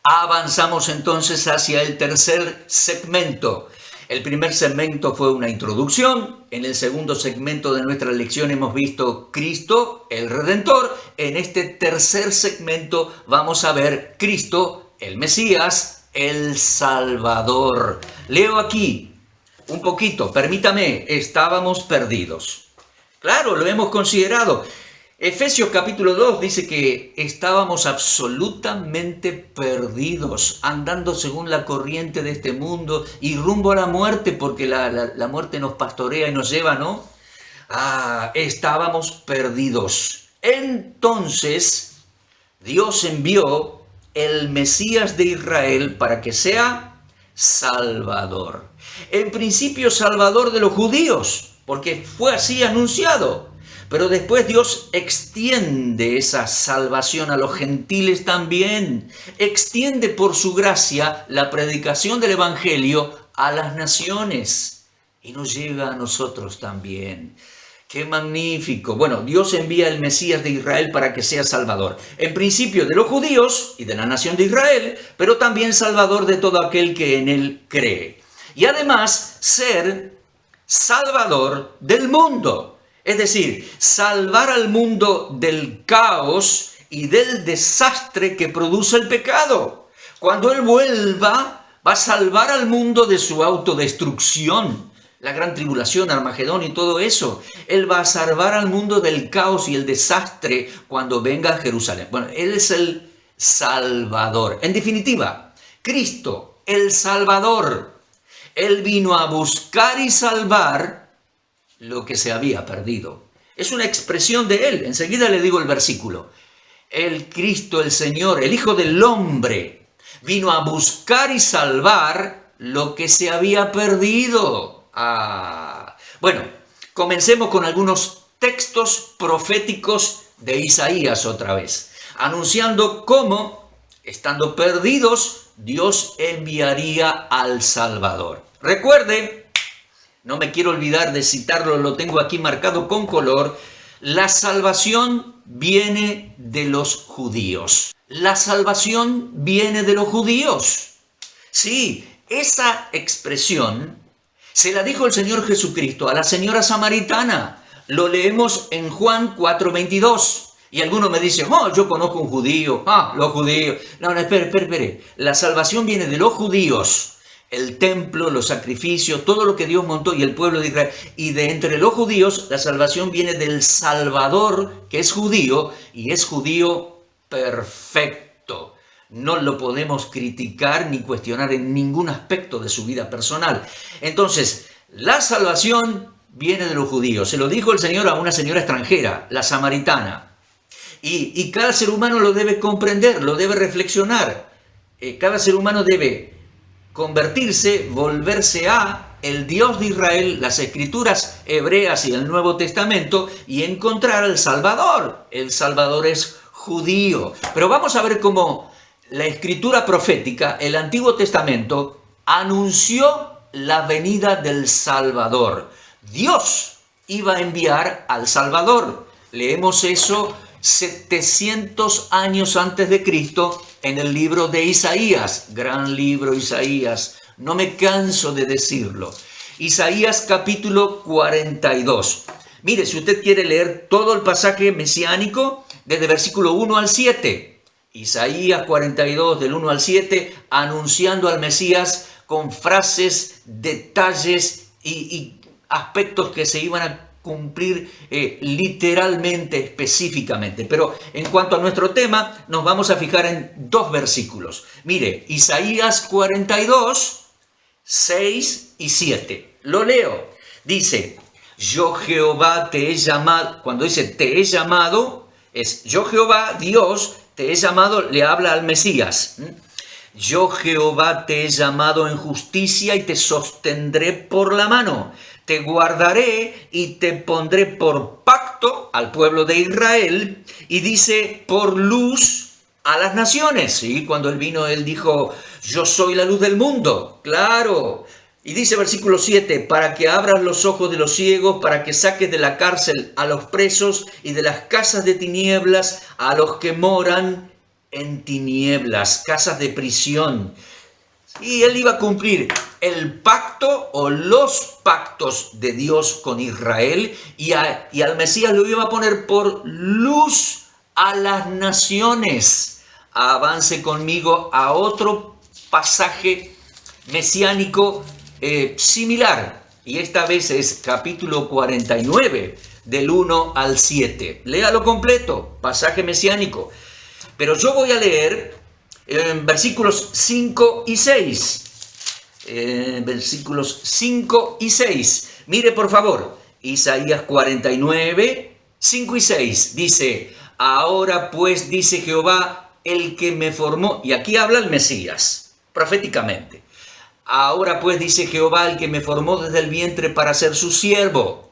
A: Avanzamos entonces hacia el tercer segmento. El primer segmento fue una introducción. En el segundo segmento de nuestra lección hemos visto Cristo, el Redentor. En este tercer segmento vamos a ver Cristo, el Mesías, el Salvador. Leo aquí un poquito, permítame, estábamos perdidos. Claro, lo hemos considerado. Efesios capítulo 2 dice que estábamos absolutamente perdidos, andando según la corriente de este mundo y rumbo a la muerte, porque la muerte nos pastorea y nos lleva, ¿no? Estábamos perdidos. Entonces, Dios envió el Mesías de Israel para que sea Salvador. En principio, Salvador de los judíos, porque fue así anunciado. Pero después Dios extiende esa salvación a los gentiles también. Extiende por su gracia la predicación del Evangelio a las naciones. Y nos llega a nosotros también. ¡Qué magnífico! Bueno, Dios envía el Mesías de Israel para que sea Salvador. En principio de los judíos y de la nación de Israel, pero también Salvador de todo aquel que en él cree. Y además ser Salvador del mundo. Es decir, salvar al mundo del caos y del desastre que produce el pecado. Cuando Él vuelva, va a salvar al mundo de su autodestrucción, la gran tribulación, Armagedón y todo eso. Él va a salvar al mundo del caos y el desastre cuando venga a Jerusalén. Bueno, Él es el Salvador. En definitiva, Cristo, el Salvador. Él vino a buscar y salvar lo que se había perdido. Es una expresión de Él. Enseguida le digo el versículo. El Cristo, el Señor, el Hijo del Hombre, vino a buscar y salvar lo que se había perdido. Bueno, comencemos con algunos textos proféticos de Isaías otra vez, anunciando cómo, estando perdidos, Dios enviaría al Salvador. Recuerde, no me quiero olvidar de citarlo, lo tengo aquí marcado con color. La salvación viene de los judíos. La salvación viene de los judíos. Sí, esa expresión se la dijo el Señor Jesucristo a la señora samaritana. Lo leemos en Juan 4:22. Y algunos me dicen, yo conozco un judío. Los judíos. No, espere. La salvación viene de los judíos. El templo, los sacrificios, todo lo que Dios montó y el pueblo de Israel. Y de entre los judíos, la salvación viene del Salvador, que es judío, y es judío perfecto. No lo podemos criticar ni cuestionar en ningún aspecto de su vida personal. Entonces, la salvación viene de los judíos. Se lo dijo el Señor a una señora extranjera, la samaritana. Y cada ser humano lo debe comprender, lo debe reflexionar. cada ser humano debe convertirse, volverse a el Dios de Israel, las escrituras hebreas y el Nuevo Testamento, y encontrar al Salvador. El Salvador es judío. Pero vamos a ver cómo la escritura profética, el Antiguo Testamento, anunció la venida del Salvador. Dios iba a enviar al Salvador. Leemos eso 700 años antes de Cristo en el libro de Isaías. Gran libro Isaías, no me canso de decirlo. Isaías capítulo 42. Mire, si usted quiere leer todo el pasaje mesiánico, desde versículo 1 al 7. Isaías 42, del 1 al 7, anunciando al Mesías con frases, detalles y aspectos que se iban a cumplir literalmente, específicamente. Pero en cuanto a nuestro tema, nos vamos a fijar en dos versículos. Mire, Isaías 42, 6 y 7. Lo leo. Dice, yo Jehová te he llamado. Cuando dice te he llamado, es yo Jehová, Dios, te he llamado, le habla al Mesías. Yo Jehová te he llamado en justicia y te sostendré por la mano. Te guardaré y te pondré por pacto al pueblo de Israel. Y dice, por luz a las naciones. ¿Sí? Cuando él vino, él dijo, yo soy la luz del mundo. Claro. Y dice versículo 7, para que abras los ojos de los ciegos, para que saques de la cárcel a los presos y de las casas de tinieblas a los que moran en tinieblas, casas de prisión. Y él iba a cumplir el pacto o los pactos de Dios con Israel y al Mesías lo iba a poner por luz a las naciones. Avance conmigo a otro pasaje mesiánico similar. Y esta vez es capítulo 49, del 1 al 7. Léalo completo, pasaje mesiánico. Pero yo voy a leer versículos 5 y 6. Versículos 5 y 6. Mire por favor, Isaías 49, 5 y 6. Dice, ahora pues dice Jehová, el que me formó. Y aquí habla el Mesías, proféticamente. Ahora pues dice Jehová, el que me formó desde el vientre para ser su siervo.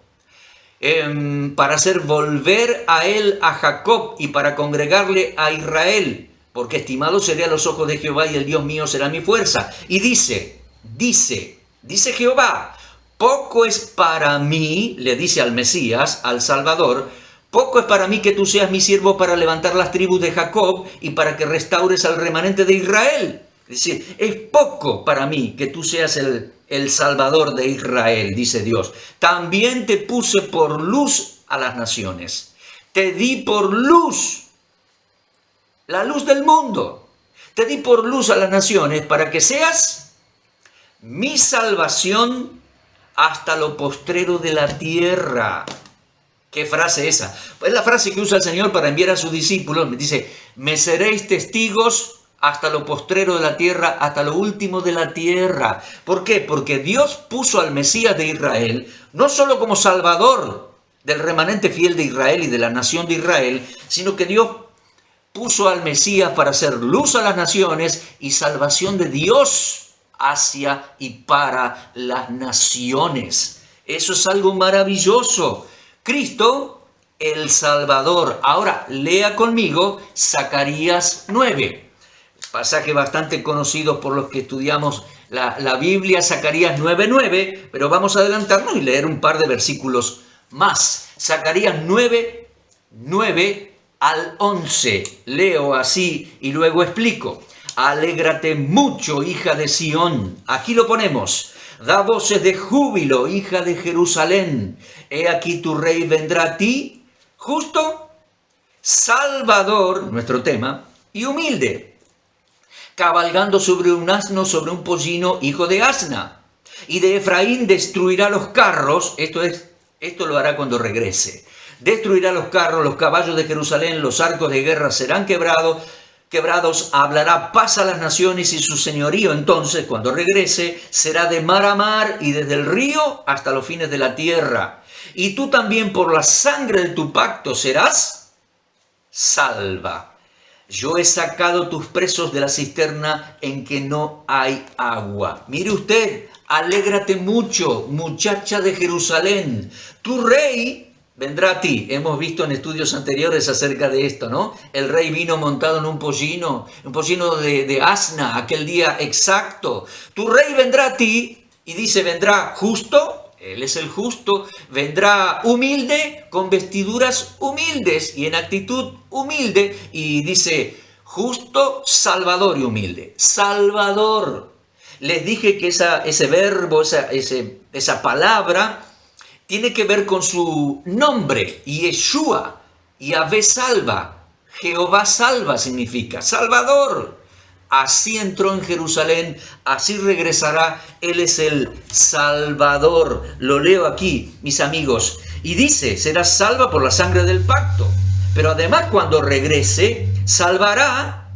A: Para hacer volver a él a Jacob y para congregarle a Israel, porque estimado seré a los ojos de Jehová y el Dios mío será mi fuerza. Y dice Jehová, poco es para mí, le dice al Mesías, al Salvador, poco es para mí que tú seas mi siervo para levantar las tribus de Jacob y para que restaures al remanente de Israel. Es decir, es poco para mí que tú seas el Salvador de Israel, dice Dios. También te puse por luz a las naciones. Te di por luz, la luz del mundo. Te di por luz a las naciones para que seas mi salvación hasta lo postrero de la tierra. ¿Qué frase esa? Pues es la frase que usa el Señor para enviar a sus discípulos. Me dice, me seréis testigos hasta lo postrero de la tierra, hasta lo último de la tierra. ¿Por qué? Porque Dios puso al Mesías de Israel, no solo como salvador del remanente fiel de Israel y de la nación de Israel, sino que Dios puso al Mesías para hacer luz a las naciones y salvación de Dios hacia y para las naciones. Eso es algo maravilloso. Cristo, el Salvador. Ahora, lea conmigo Zacarías 9. Pasaje bastante conocido por los que estudiamos la Biblia, Zacarías 9:9, pero vamos a adelantarnos y leer un par de versículos más. Zacarías 9:9 al 11. Leo así y luego explico. Alégrate mucho, hija de Sión. Aquí lo ponemos. Da voces de júbilo, hija de Jerusalén. He aquí tu rey vendrá a ti, justo, salvador, nuestro tema, y humilde, cabalgando sobre un asno, sobre un pollino, hijo de asna. Y de Efraín destruirá los carros, esto lo hará cuando regrese. Destruirá los carros, los caballos de Jerusalén, los arcos de guerra serán quebrados, hablará paz a las naciones y su señorío entonces, cuando regrese, será de mar a mar y desde el río hasta los fines de la tierra. Y tú también por la sangre de tu pacto serás salva. Yo he sacado tus presos de la cisterna en que no hay agua. Mire usted, alégrate mucho, muchacha de Jerusalén. Tu rey vendrá a ti. Hemos visto en estudios anteriores acerca de esto, ¿no? El rey vino montado en un pollino de asna, aquel día exacto. Tu rey vendrá a ti y dice, vendrá justo. Él es el justo, vendrá humilde, con vestiduras humildes y en actitud humilde. Y dice, justo, salvador y humilde. Salvador. Les dije que ese verbo, esa palabra, tiene que ver con su nombre, Yeshua. Yahvé salva, Jehová salva significa Salvador. Así entró en Jerusalén, así regresará. Él es el Salvador. Lo leo aquí, mis amigos. Y dice, será salva por la sangre del pacto. Pero además cuando regrese, salvará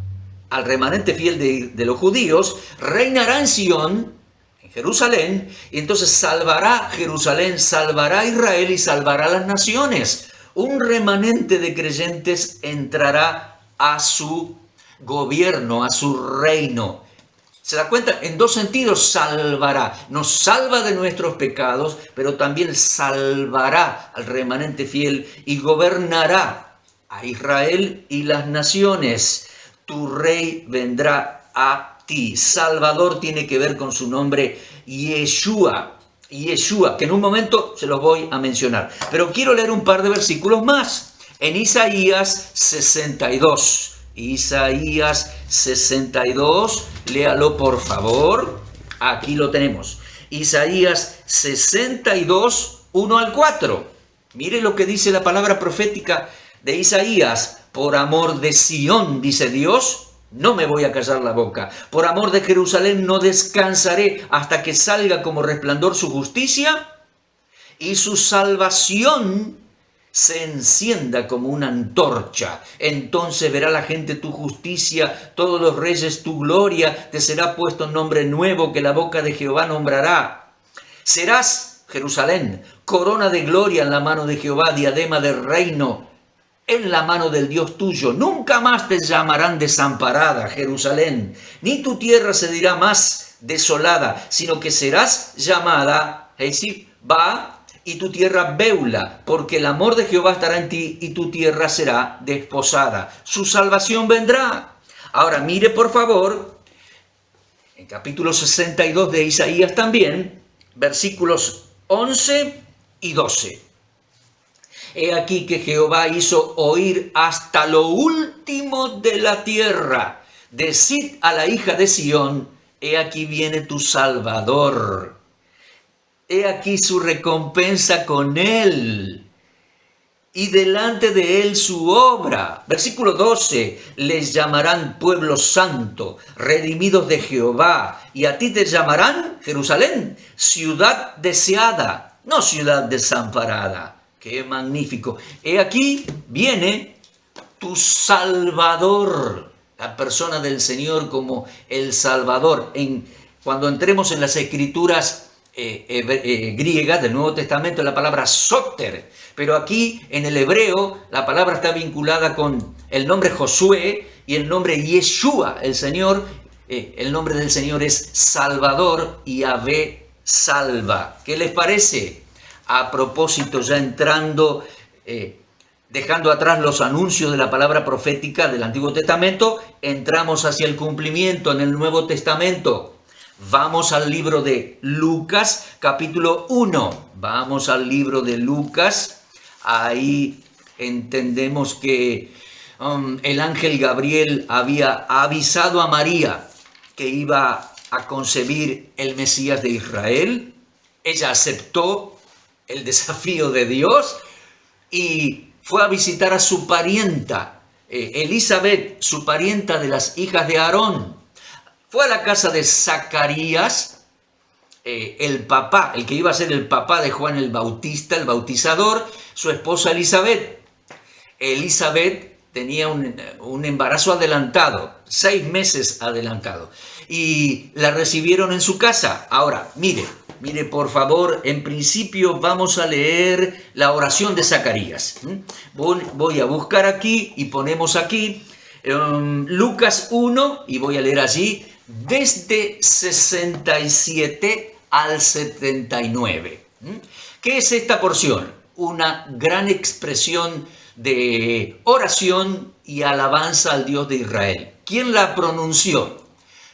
A: al remanente fiel de los judíos, reinará en Sión, en Jerusalén, y entonces salvará Jerusalén, salvará a Israel y salvará a las naciones. Un remanente de creyentes entrará a su gobierno, a su reino. ¿Se da cuenta? En dos sentidos salvará. Nos salva de nuestros pecados, pero también salvará al remanente fiel y gobernará a Israel y las naciones. Tu rey vendrá a ti. Salvador tiene que ver con su nombre Yeshua. Yeshua, que en un momento se los voy a mencionar. Pero quiero leer un par de versículos más. En Isaías 62. Isaías 62, léalo por favor. Aquí lo tenemos. Isaías 62, 1 al 4. Mire lo que dice la palabra profética de Isaías. Por amor de Sión, dice Dios, no me voy a callar la boca. Por amor de Jerusalén no descansaré hasta que salga como resplandor su justicia y su salvación se encienda como una antorcha. Entonces verá la gente tu justicia, todos los reyes tu gloria, te será puesto un nombre nuevo que la boca de Jehová nombrará. Serás, Jerusalén, corona de gloria en la mano de Jehová, diadema de reino en la mano del Dios tuyo. Nunca más te llamarán desamparada, Jerusalén, ni tu tierra se dirá más desolada, sino que serás llamada, va, y tu tierra Beula, porque el amor de Jehová estará en ti y tu tierra será desposada. Su salvación vendrá. Ahora mire por favor, en capítulo 62 de Isaías también, versículos 11 y 12. He aquí que Jehová hizo oír hasta lo último de la tierra. Decid a la hija de Sión, he aquí viene tu Salvador. He aquí su recompensa con él, y delante de él su obra. Versículo 12, les llamarán pueblo santo, redimidos de Jehová, y a ti te llamarán, Jerusalén, ciudad deseada, no ciudad desamparada. ¡Qué magnífico! He aquí viene tu Salvador, la persona del Señor como el Salvador. Cuando entremos en las Escrituras griega del Nuevo Testamento, la palabra Soter, pero aquí en el hebreo la palabra está vinculada con el nombre Josué y el nombre Yeshua, el Señor. El nombre del Señor es Salvador y Yahvé salva. ¿Qué les parece? A propósito, ya entrando, dejando atrás los anuncios de la palabra profética del Antiguo Testamento, entramos hacia el cumplimiento en el Nuevo Testamento. Vamos al libro de Lucas, capítulo 1. Vamos al libro de Lucas. Ahí entendemos que el ángel Gabriel había avisado a María que iba a concebir el Mesías de Israel. Ella aceptó el desafío de Dios y fue a visitar a su parienta, Elizabeth, su parienta de las hijas de Aarón. Fue a la casa de Zacarías, el papá, el que iba a ser el papá de Juan el Bautista, el bautizador, su esposa Elizabeth. Elizabeth tenía un embarazo adelantado, 6 meses adelantado, y la recibieron en su casa. Ahora, mire por favor, en principio vamos a leer la oración de Zacarías. Voy a buscar aquí y ponemos aquí Lucas 1, y voy a leer allí, desde 67 al 79. ¿Qué es esta porción? Una gran expresión de oración y alabanza al Dios de Israel. ¿Quién la pronunció?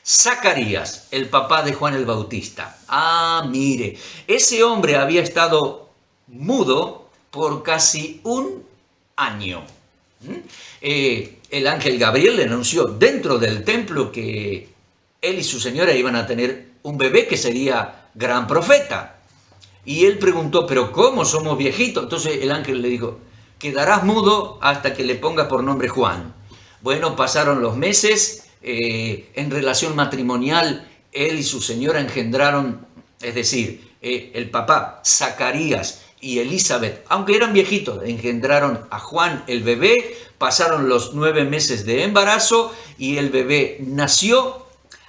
A: Zacarías, el papá de Juan el Bautista. Mire, ese hombre había estado mudo por casi un año. El ángel Gabriel le anunció dentro del templo que él y su señora iban a tener un bebé que sería gran profeta. Y él preguntó, ¿pero cómo? Somos viejitos. Entonces el ángel le dijo, quedarás mudo hasta que le pongas por nombre Juan. Bueno, pasaron los meses. En relación matrimonial, él y su señora engendraron, es decir, el papá Zacarías y Elizabeth, aunque eran viejitos, engendraron a Juan el bebé. Pasaron los 9 meses de embarazo y el bebé nació.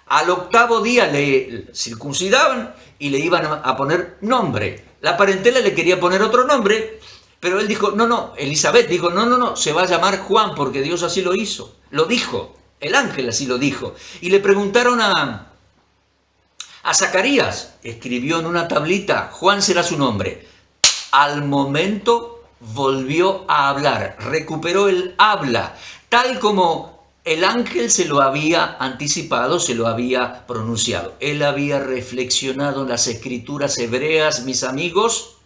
A: Al 8º día le circuncidaban y le iban a poner nombre. La parentela le quería poner otro nombre, pero él dijo, Elizabeth dijo, no, se va a llamar Juan porque Dios así lo hizo. Lo dijo, el ángel así lo dijo. Y le preguntaron a Zacarías, escribió en una tablita, Juan será su nombre. Al momento volvió a hablar, recuperó el habla, tal como el ángel se lo había anticipado, se lo había pronunciado. Él había reflexionado en las escrituras hebreas, mis amigos,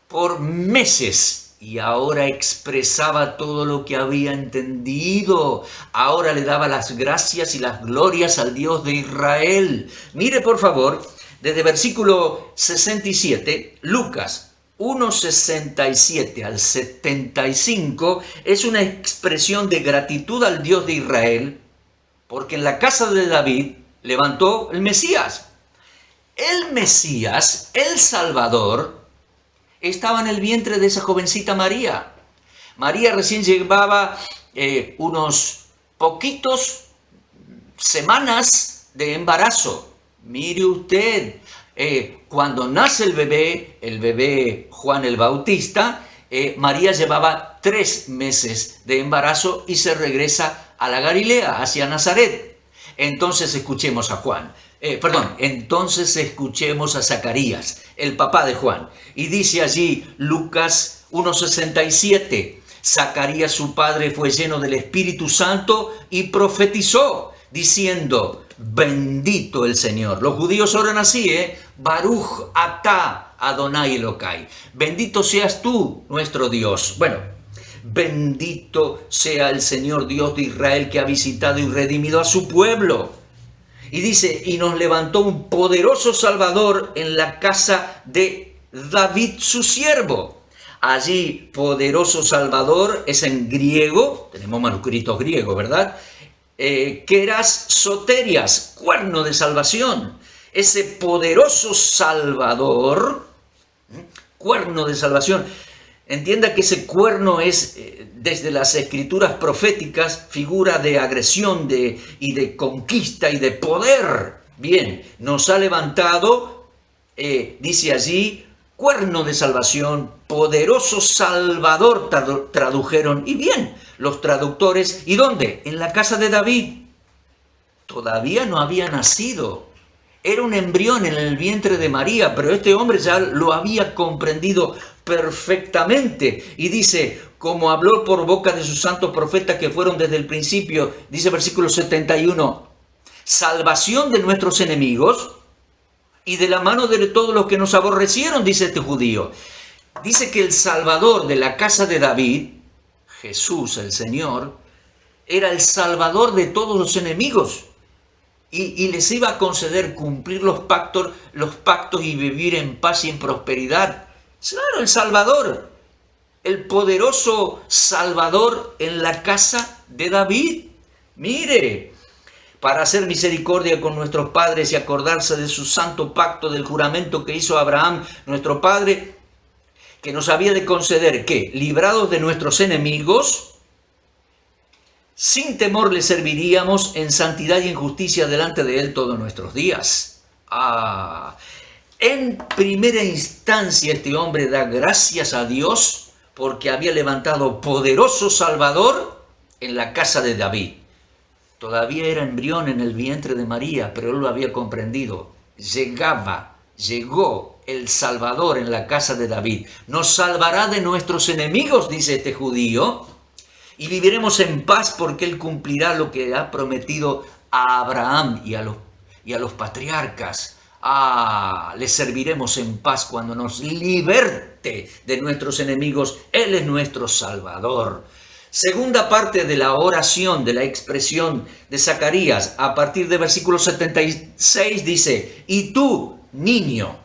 A: por meses, y ahora expresaba todo lo que había entendido. Ahora le daba las gracias y las glorias al Dios de Israel. Mire, por favor, desde versículo 67, Lucas 1:67 al 75, es una expresión de gratitud al Dios de Israel, porque en la casa de David levantó el Mesías. El Mesías, el Salvador, estaba en el vientre de esa jovencita María. María recién llevaba unos poquitos semanas de embarazo. Mire usted, cuando nace el bebé Juan el Bautista, María llevaba 3 meses de embarazo y se regresa a la Galilea, hacia Nazaret. Entonces escuchemos a Juan. Entonces escuchemos a Zacarías, el papá de Juan. Y dice allí Lucas 1:67, Zacarías su padre fue lleno del Espíritu Santo y profetizó, diciendo, bendito el Señor. Los judíos oran así, Baruch atah Adonai Elokai. Bendito seas tú, nuestro Dios. Bueno, bendito sea el Señor Dios de Israel que ha visitado y redimido a su pueblo. Y dice, y nos levantó un poderoso Salvador en la casa de David su siervo. Allí, poderoso Salvador es en griego, tenemos manuscritos griegos, ¿verdad? Keras soterias, cuerno de salvación. Ese poderoso Salvador, cuerno de salvación. Entienda que ese cuerno es, desde las escrituras proféticas, figura de agresión y de conquista y de poder. Bien, nos ha levantado, dice allí, cuerno de salvación, poderoso Salvador, tradujeron. Y bien, los traductores, ¿y dónde? En la casa de David. Todavía no había nacido. Era un embrión en el vientre de María, pero este hombre ya lo había comprendido perfectamente. Y dice, como habló por boca de sus santos profetas que fueron desde el principio, dice versículo 71, salvación de nuestros enemigos y de la mano de todos los que nos aborrecieron, dice este judío. Dice que el Salvador de la casa de David, Jesús el Señor, era el Salvador de todos los enemigos. Y les iba a conceder cumplir los pactos y vivir en paz y en prosperidad. Claro, el Salvador, el poderoso Salvador en la casa de David. Mire, para hacer misericordia con nuestros padres y acordarse de su santo pacto, del juramento que hizo Abraham, nuestro padre, que nos había de conceder que, librados de nuestros enemigos, sin temor le serviríamos en santidad y en justicia delante de él todos nuestros días. En primera instancia este hombre da gracias a Dios porque había levantado poderoso Salvador en la casa de David. Todavía era embrión en el vientre de María, pero él lo había comprendido. Llegó el Salvador en la casa de David. Nos salvará de nuestros enemigos, dice este judío, y viviremos en paz porque él cumplirá lo que ha prometido a Abraham y a los patriarcas. Les serviremos en paz cuando nos liberte de nuestros enemigos. Él es nuestro Salvador. Segunda parte de la oración, de la expresión de Zacarías, a partir de versículo 76 dice: y tú, niño,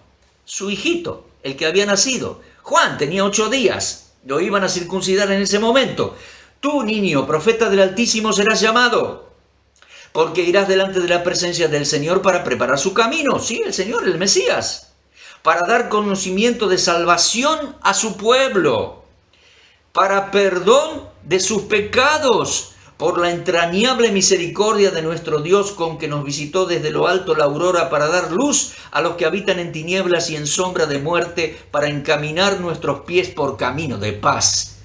A: su hijito, el que había nacido, Juan tenía 8 días, lo iban a circuncidar en ese momento. Tú, niño, profeta del Altísimo, serás llamado, porque irás delante de la presencia del Señor para preparar su camino. Sí, el Señor, el Mesías, para dar conocimiento de salvación a su pueblo, para perdón de sus pecados, por la entrañable misericordia de nuestro Dios, con que nos visitó desde lo alto la aurora, para dar luz a los que habitan en tinieblas y en sombra de muerte, para encaminar nuestros pies por camino de paz.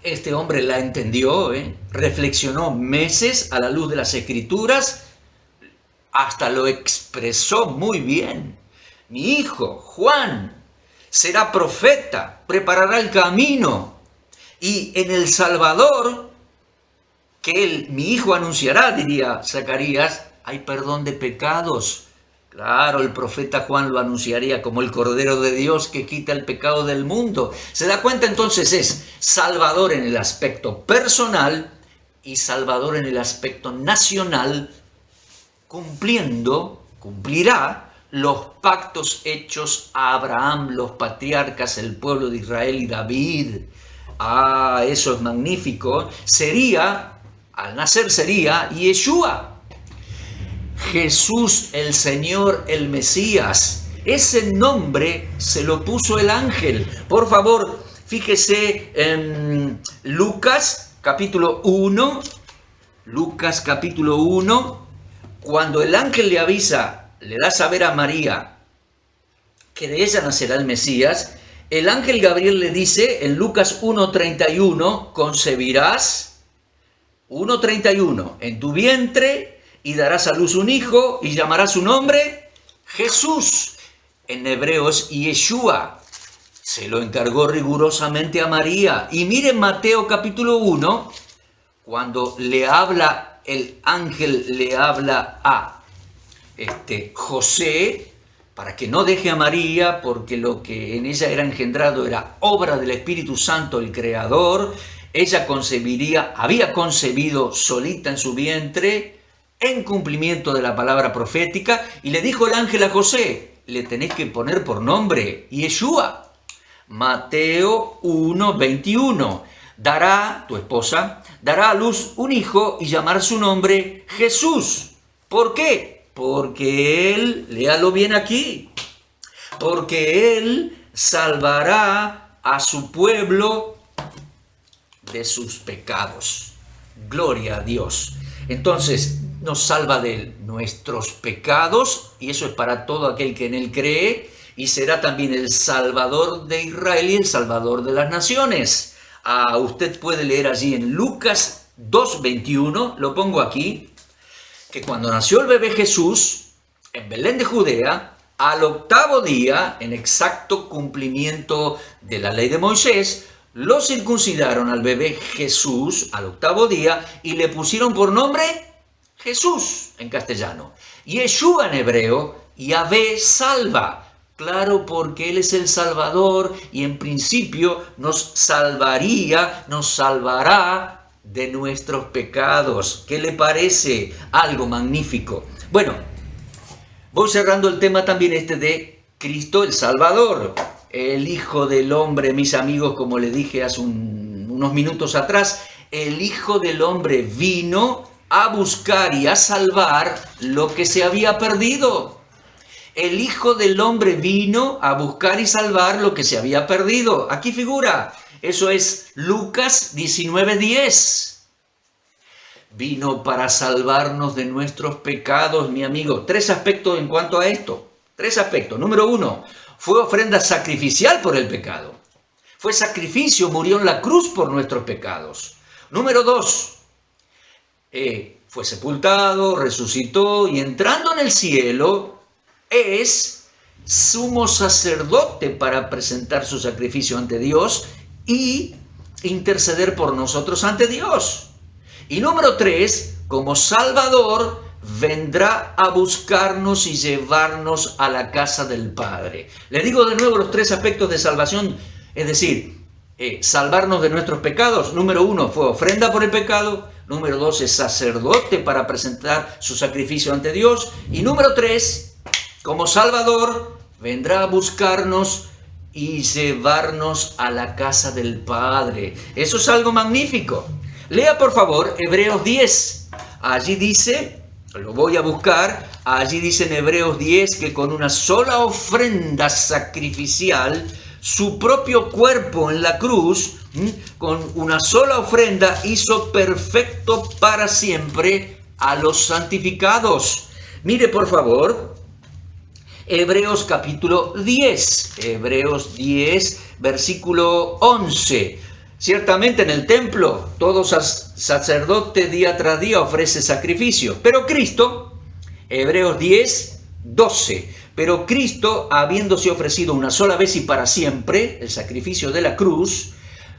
A: Este hombre la entendió, reflexionó meses a la luz de las Escrituras, hasta lo expresó muy bien. Mi hijo, Juan, será profeta, preparará el camino, y en el Salvador, que mi hijo anunciará, diría Zacarías, hay perdón de pecados. Claro, el profeta Juan lo anunciaría como el Cordero de Dios que quita el pecado del mundo. ¿Se da cuenta? Entonces es Salvador en el aspecto personal y Salvador en el aspecto nacional, cumplirá los pactos hechos a Abraham, los patriarcas, el pueblo de Israel y David. Eso es magnífico. Al nacer sería Yeshua, Jesús, el Señor, el Mesías. Ese nombre se lo puso el ángel. Por favor, fíjese en Lucas capítulo 1. Lucas capítulo 1. Cuando el ángel le avisa, le da a saber a María que de ella nacerá el Mesías, el ángel Gabriel le dice en Lucas 1:31, concebirás, 1:31, en tu vientre, y darás a luz un hijo y llamarás su nombre Jesús. En hebreo es Yeshua. Se lo encargó rigurosamente a María. Y miren Mateo capítulo 1, cuando el ángel le habla a José, para que no deje a María, porque lo que en ella era engendrado era obra del Espíritu Santo, el Creador. Ella había concebido solita en su vientre, en cumplimiento de la palabra profética, y le dijo el ángel a José, le tenés que poner por nombre Yeshua. Mateo 1:21, tu esposa, dará a luz un hijo y llamará su nombre Jesús. ¿Por qué? Porque él, léalo bien aquí, porque él salvará a su pueblo de sus pecados. Gloria a Dios. Entonces, nos salva de nuestros pecados, y eso es para todo aquel que en él cree, y será también el Salvador de Israel y el Salvador de las naciones. Usted puede leer allí en Lucas 2:21, lo pongo aquí, que cuando nació el bebé Jesús en Belén de Judea, al 8º día, en exacto cumplimiento de la ley de Moisés, lo circuncidaron al bebé Jesús al 8º día y le pusieron por nombre Jesús en castellano. Yeshua en hebreo, Yahvé salva. Claro, porque Él es el Salvador y en principio nos salvará de nuestros pecados. ¿Qué le parece? Algo magnífico. Bueno, voy cerrando el tema también de Cristo el Salvador, el Hijo del Hombre, mis amigos, como le dije hace unos minutos atrás, el Hijo del Hombre vino a buscar y a salvar lo que se había perdido. El Hijo del Hombre vino a buscar y salvar lo que se había perdido. Aquí figura, eso es Lucas 19:10. Vino para salvarnos de nuestros pecados, mi amigo. 3 aspectos en cuanto a esto. 3 aspectos. Número 1, fue ofrenda sacrificial por el pecado. fue sacrificio, murió en la cruz por nuestros pecados. Número 2, fue sepultado, resucitó y entrando en el cielo es sumo sacerdote para presentar su sacrificio ante Dios y interceder por nosotros ante Dios. Y número 3, como Salvador, vendrá a buscarnos y llevarnos a la casa del Padre. Le digo de nuevo los 3 aspectos de salvación, es decir, salvarnos de nuestros pecados. Número 1, fue ofrenda por el pecado. Número 2, es sacerdote para presentar su sacrificio ante Dios. Y número 3, como Salvador, vendrá a buscarnos y llevarnos a la casa del Padre. Eso es algo magnífico. Lea por favor Hebreos 10. Allí dice, lo voy a buscar, allí dice en Hebreos 10 que con una sola ofrenda sacrificial, su propio cuerpo en la cruz, con una sola ofrenda hizo perfecto para siempre a los santificados. Mire por favor, Hebreos capítulo 10, Hebreos 10, versículo 11. Ciertamente en el templo todo sacerdote día tras día ofrece sacrificio, pero Cristo, Hebreos 10, 12, pero Cristo, habiéndose ofrecido una sola vez y para siempre, el sacrificio de la cruz,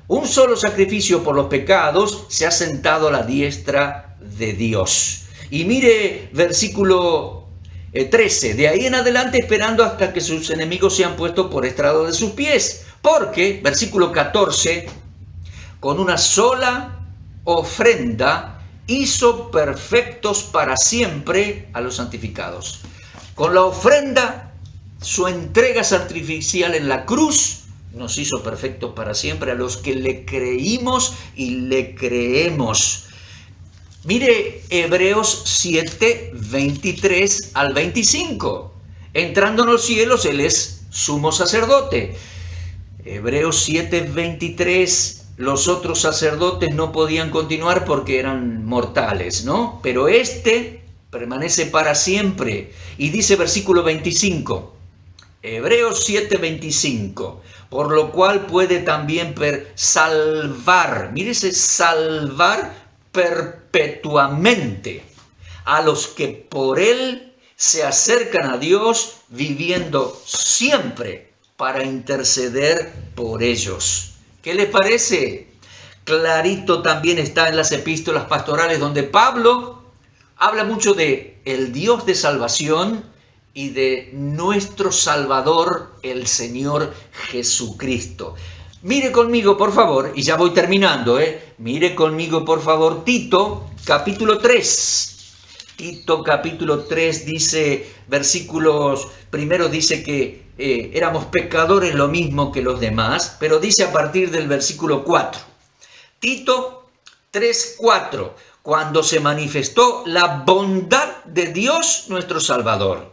A: un solo sacrificio por los pecados, se ha sentado a la diestra de Dios. Y mire versículo 13, de ahí en adelante esperando hasta que sus enemigos sean puestos por estrado de sus pies. Porque, versículo 14, con una sola ofrenda hizo perfectos para siempre a los santificados. Con la ofrenda, su entrega sacrificial en la cruz, nos hizo perfectos para siempre a los que le creímos y le creemos. Mire Hebreos 7, 23 al 25. Entrando en los cielos, Él es sumo sacerdote. Hebreos 7, 23. Los otros sacerdotes no podían continuar porque eran mortales, ¿no? Pero este permanece para siempre. Y dice versículo 25. Hebreos 7, 25. Por lo cual puede también salvar. Mírese, salvar perpetuamente a los que por Él se acercan a Dios, viviendo siempre para interceder por ellos. ¿Qué les parece? Clarito también está en las epístolas pastorales donde Pablo habla mucho de el Dios de salvación y de nuestro Salvador, el Señor Jesucristo. Mire conmigo, por favor, y ya voy terminando, mire conmigo, por favor, Tito, capítulo 3. Tito, capítulo 3, dice, versículos, primero dice que éramos pecadores lo mismo que los demás, pero dice a partir del versículo 4. Tito 3, 4, cuando se manifestó la bondad de Dios nuestro Salvador.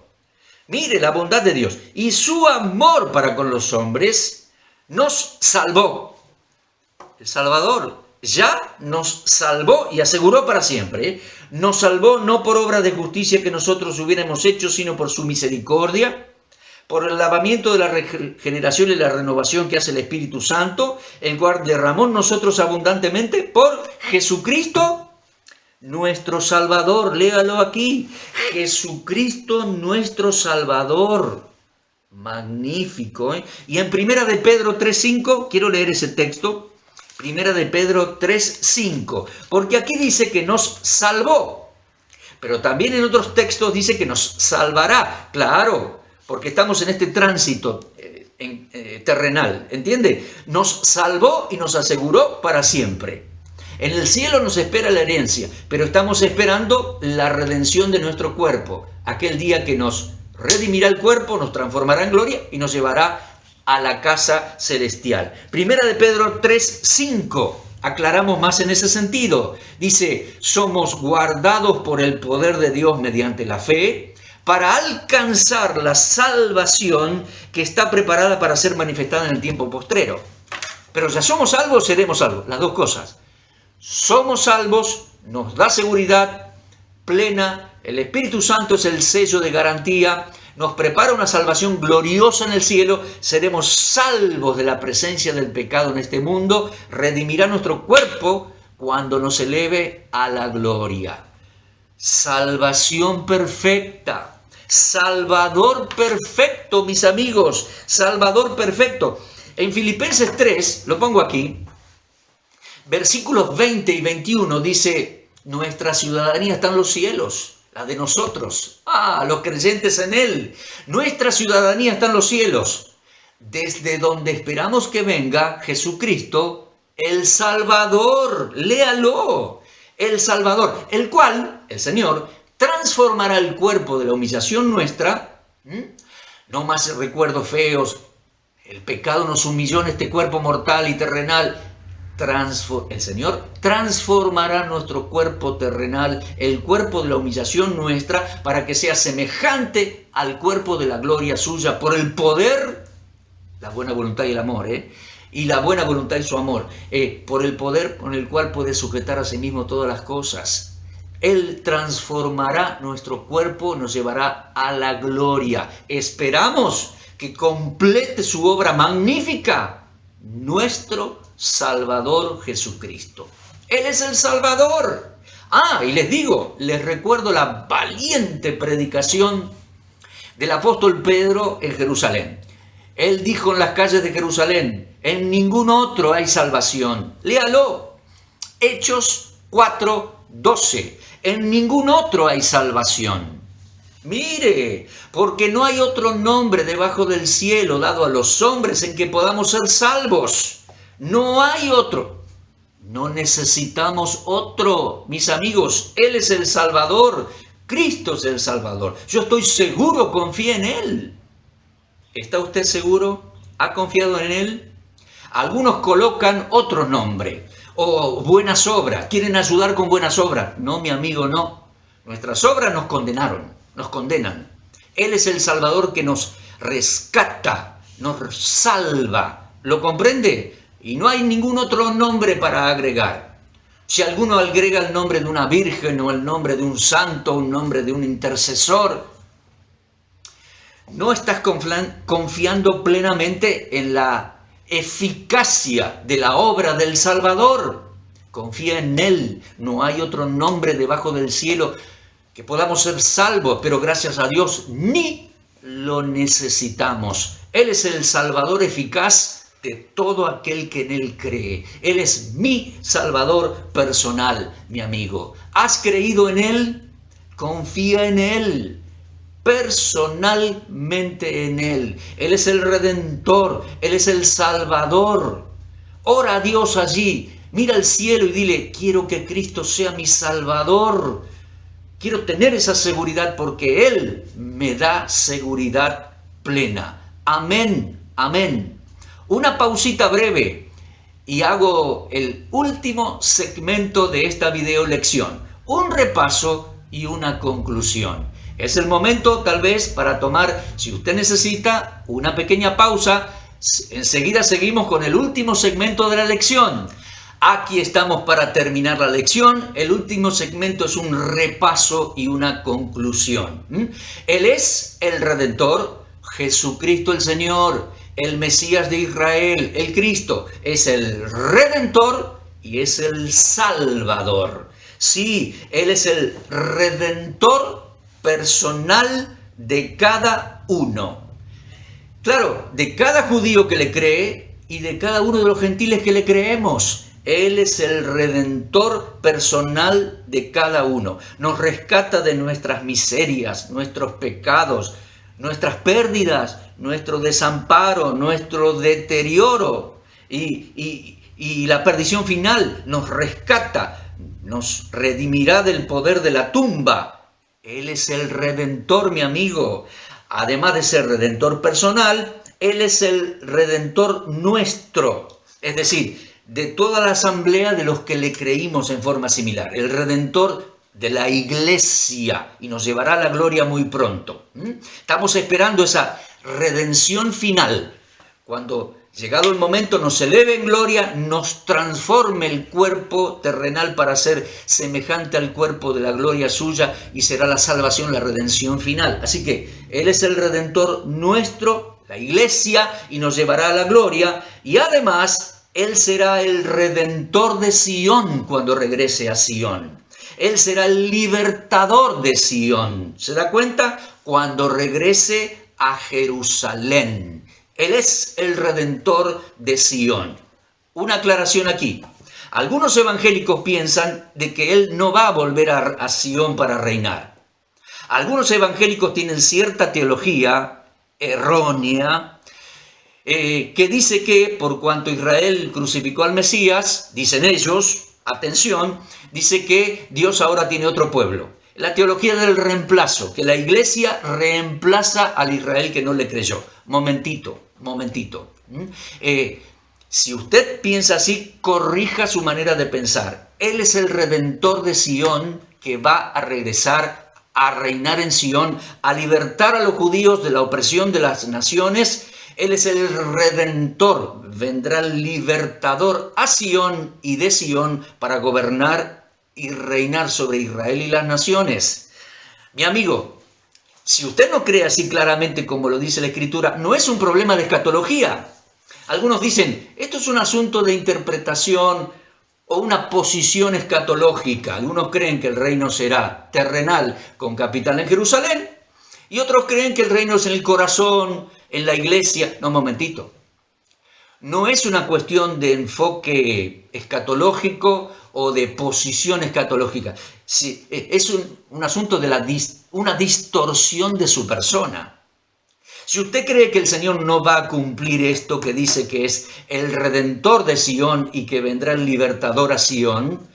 A: Mire la bondad de Dios y su amor para con los hombres nos salvó. El Salvador ya nos salvó y aseguró para siempre. Nos salvó no por obra de justicia que nosotros hubiéramos hecho, sino por su misericordia, por el lavamiento de la regeneración y la renovación que hace el Espíritu Santo, el cual derramó en nosotros abundantemente por Jesucristo nuestro Salvador. Léalo aquí, Jesucristo nuestro Salvador. Magnífico, ¿eh? Y en Primera de Pedro 3:5, quiero leer ese texto, Primera de Pedro 3:5, porque aquí dice que nos salvó, pero también en otros textos dice que nos salvará, claro, porque estamos en este tránsito terrenal, ¿entiende? Nos salvó y nos aseguró para siempre. En el cielo nos espera la herencia, pero estamos esperando la redención de nuestro cuerpo, aquel día que nos redimirá el cuerpo, nos transformará en gloria y nos llevará a la casa celestial. Primera de Pedro 3:5, aclaramos más en ese sentido. Dice, somos guardados por el poder de Dios mediante la fe para alcanzar la salvación que está preparada para ser manifestada en el tiempo postrero. Pero ya somos salvos, seremos salvos. Las dos cosas. Somos salvos, nos da seguridad plena. El Espíritu Santo es el sello de garantía. nos prepara una salvación gloriosa en el cielo, seremos salvos de la presencia del pecado en este mundo, redimirá nuestro cuerpo cuando nos eleve a la gloria. Salvación perfecta, Salvador perfecto, mis amigos, Salvador perfecto. En Filipenses 3, lo pongo aquí, versículos 20 y 21 dice, nuestra ciudadanía está en los cielos, la de nosotros, los creyentes en Él. Nuestra ciudadanía está en los cielos, desde donde esperamos que venga Jesucristo, el Salvador, léalo, el Salvador, el cual, el Señor, transformará el cuerpo de la humillación nuestra, no más recuerdos feos, el pecado nos humilló en este cuerpo mortal y terrenal, el Señor transformará nuestro cuerpo terrenal, el cuerpo de la humillación nuestra, para que sea semejante al cuerpo de la gloria suya, por el poder, la buena voluntad y el amor, y la buena voluntad y su amor, por el poder con el cual puede sujetar a sí mismo todas las cosas. Él transformará nuestro cuerpo, nos llevará a la gloria. Esperamos que complete su obra magnífica, nuestro Salvador Jesucristo. Él es el Salvador. Y les recuerdo la valiente predicación del apóstol Pedro en Jerusalén. Él dijo en las calles de Jerusalén, en ningún otro hay salvación. Léalo, Hechos 4:12. En ningún otro hay salvación. Mire, porque no hay otro nombre debajo del cielo dado a los hombres en que podamos ser salvos. No hay otro. No necesitamos otro, mis amigos. Él es el Salvador. Cristo es el Salvador. Yo estoy seguro, confía en Él. ¿Está usted seguro? ¿Ha confiado en Él? Algunos colocan otro nombre. O buenas obras. ¿Quieren ayudar con buenas obras? No, mi amigo, no. Nuestras obras nos condenan. Él es el Salvador que nos rescata, nos salva. ¿Lo comprende? Y no hay ningún otro nombre para agregar. Si alguno agrega el nombre de una virgen o el nombre de un santo, un nombre de un intercesor, no estás confiando plenamente en la eficacia de la obra del Salvador. Confía en Él. No hay otro nombre debajo del cielo que podamos ser salvos, pero gracias a Dios ni lo necesitamos. Él es el Salvador eficaz de todo aquel que en Él cree. Él es mi Salvador personal, mi amigo. ¿Has creído en Él? Confía en Él. Personalmente en Él. Él es el Redentor. Él es el Salvador. Ora a Dios allí. Mira al cielo y dile, quiero que Cristo sea mi Salvador. Quiero tener esa seguridad porque Él me da seguridad plena. Amén, amén. Una pausita breve y hago el último segmento de esta video lección. Un repaso y una conclusión. Es el momento tal vez para tomar, si usted necesita, una pequeña pausa. Enseguida seguimos con el último segmento de la lección. Aquí estamos para terminar la lección. El último segmento es un repaso y una conclusión. Él es el Redentor, Jesucristo el Señor, el Mesías de Israel, el Cristo. Es el Redentor y es el Salvador. Sí, Él es el Redentor personal de cada uno. Claro, de cada judío que le cree y de cada uno de los gentiles que le creemos. Él es el Redentor personal de cada uno. Nos rescata de nuestras miserias, nuestros pecados, nuestras pérdidas, nuestro desamparo, nuestro deterioro y la perdición final. Nos rescata, nos redimirá del poder de la tumba. Él es el Redentor, mi amigo. Además de ser Redentor personal, Él es el Redentor nuestro. Es decir, de toda la asamblea de los que le creímos en forma similar. El Redentor de la iglesia y nos llevará a la gloria muy pronto. Estamos esperando esa redención final, cuando llegado el momento, nos eleve en gloria, nos transforme el cuerpo terrenal para ser semejante al cuerpo de la gloria suya, y será la salvación, la redención final. Así que Él es el Redentor nuestro, la iglesia, y nos llevará a la gloria, y además Él será el Redentor de Sión cuando regrese a Sión. Él será el libertador de Sión. ¿Se da cuenta? Cuando regrese a Jerusalén. Él es el Redentor de Sión. Una aclaración aquí. Algunos evangélicos piensan de que Él no va a volver a Sión para reinar. Algunos evangélicos tienen cierta teología errónea que dice que por cuanto Israel crucificó al Mesías, dicen ellos, atención, dice que Dios ahora tiene otro pueblo. La teología del reemplazo, que la iglesia reemplaza al Israel que no le creyó. Momentito. Si usted piensa así, corrija su manera de pensar. Él es el Redentor de Sión que va a regresar a reinar en Sión, a libertar a los judíos de la opresión de las naciones. Él es el Redentor, vendrá el libertador a Sión y de Sión para gobernar y reinar sobre Israel y las naciones. Mi amigo, si usted no cree así claramente como lo dice la Escritura, no es un problema de escatología. Algunos dicen, esto es un asunto de interpretación o una posición escatológica. Algunos creen que el reino será terrenal con capital en Jerusalén, y otros creen que el reino es en el corazón, en la iglesia. No, momentito. No es una cuestión de enfoque escatológico o de posición escatológica. Sí, es un asunto de una distorsión de su persona. Si usted cree que el Señor no va a cumplir esto que dice que es el Redentor de Sión y que vendrá el libertador a Sión,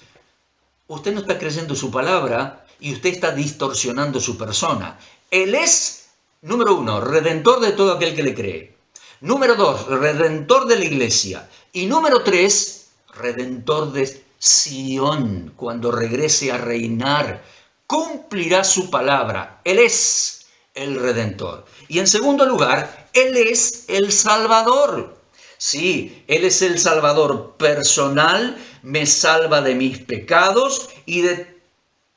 A: usted no está creyendo su palabra y usted está distorsionando su persona. Él es, número 1, Redentor de todo aquel que le cree. Número 2, Redentor de la iglesia. Y número 3, Redentor de Sión, cuando regrese a reinar. Cumplirá su palabra. Él es el Redentor. Y en segundo lugar, Él es el Salvador. Sí, Él es el Salvador personal, me salva de mis pecados y de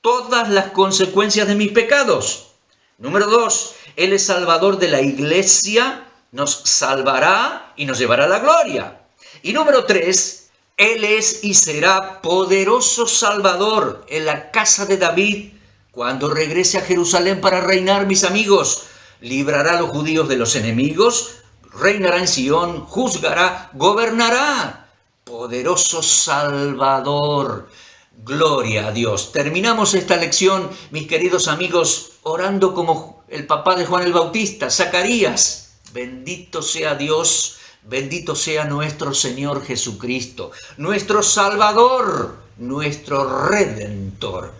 A: todas las consecuencias de mis pecados. Número 2, Él es Salvador de la iglesia, nos salvará y nos llevará a la gloria. Y número 3, Él es y será poderoso Salvador en la casa de David cuando regrese a Jerusalén para reinar, mis amigos. Librará a los judíos de los enemigos, reinará en Sión, juzgará, gobernará. Poderoso Salvador. Gloria a Dios. Terminamos esta lección, mis queridos amigos, orando como el papá de Juan el Bautista, Zacarías. Bendito sea Dios, bendito sea nuestro Señor Jesucristo, nuestro Salvador, nuestro Redentor.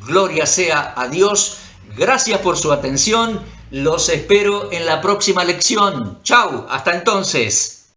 A: Gloria sea a Dios. Gracias por su atención. Los espero en la próxima lección. Chau, hasta entonces.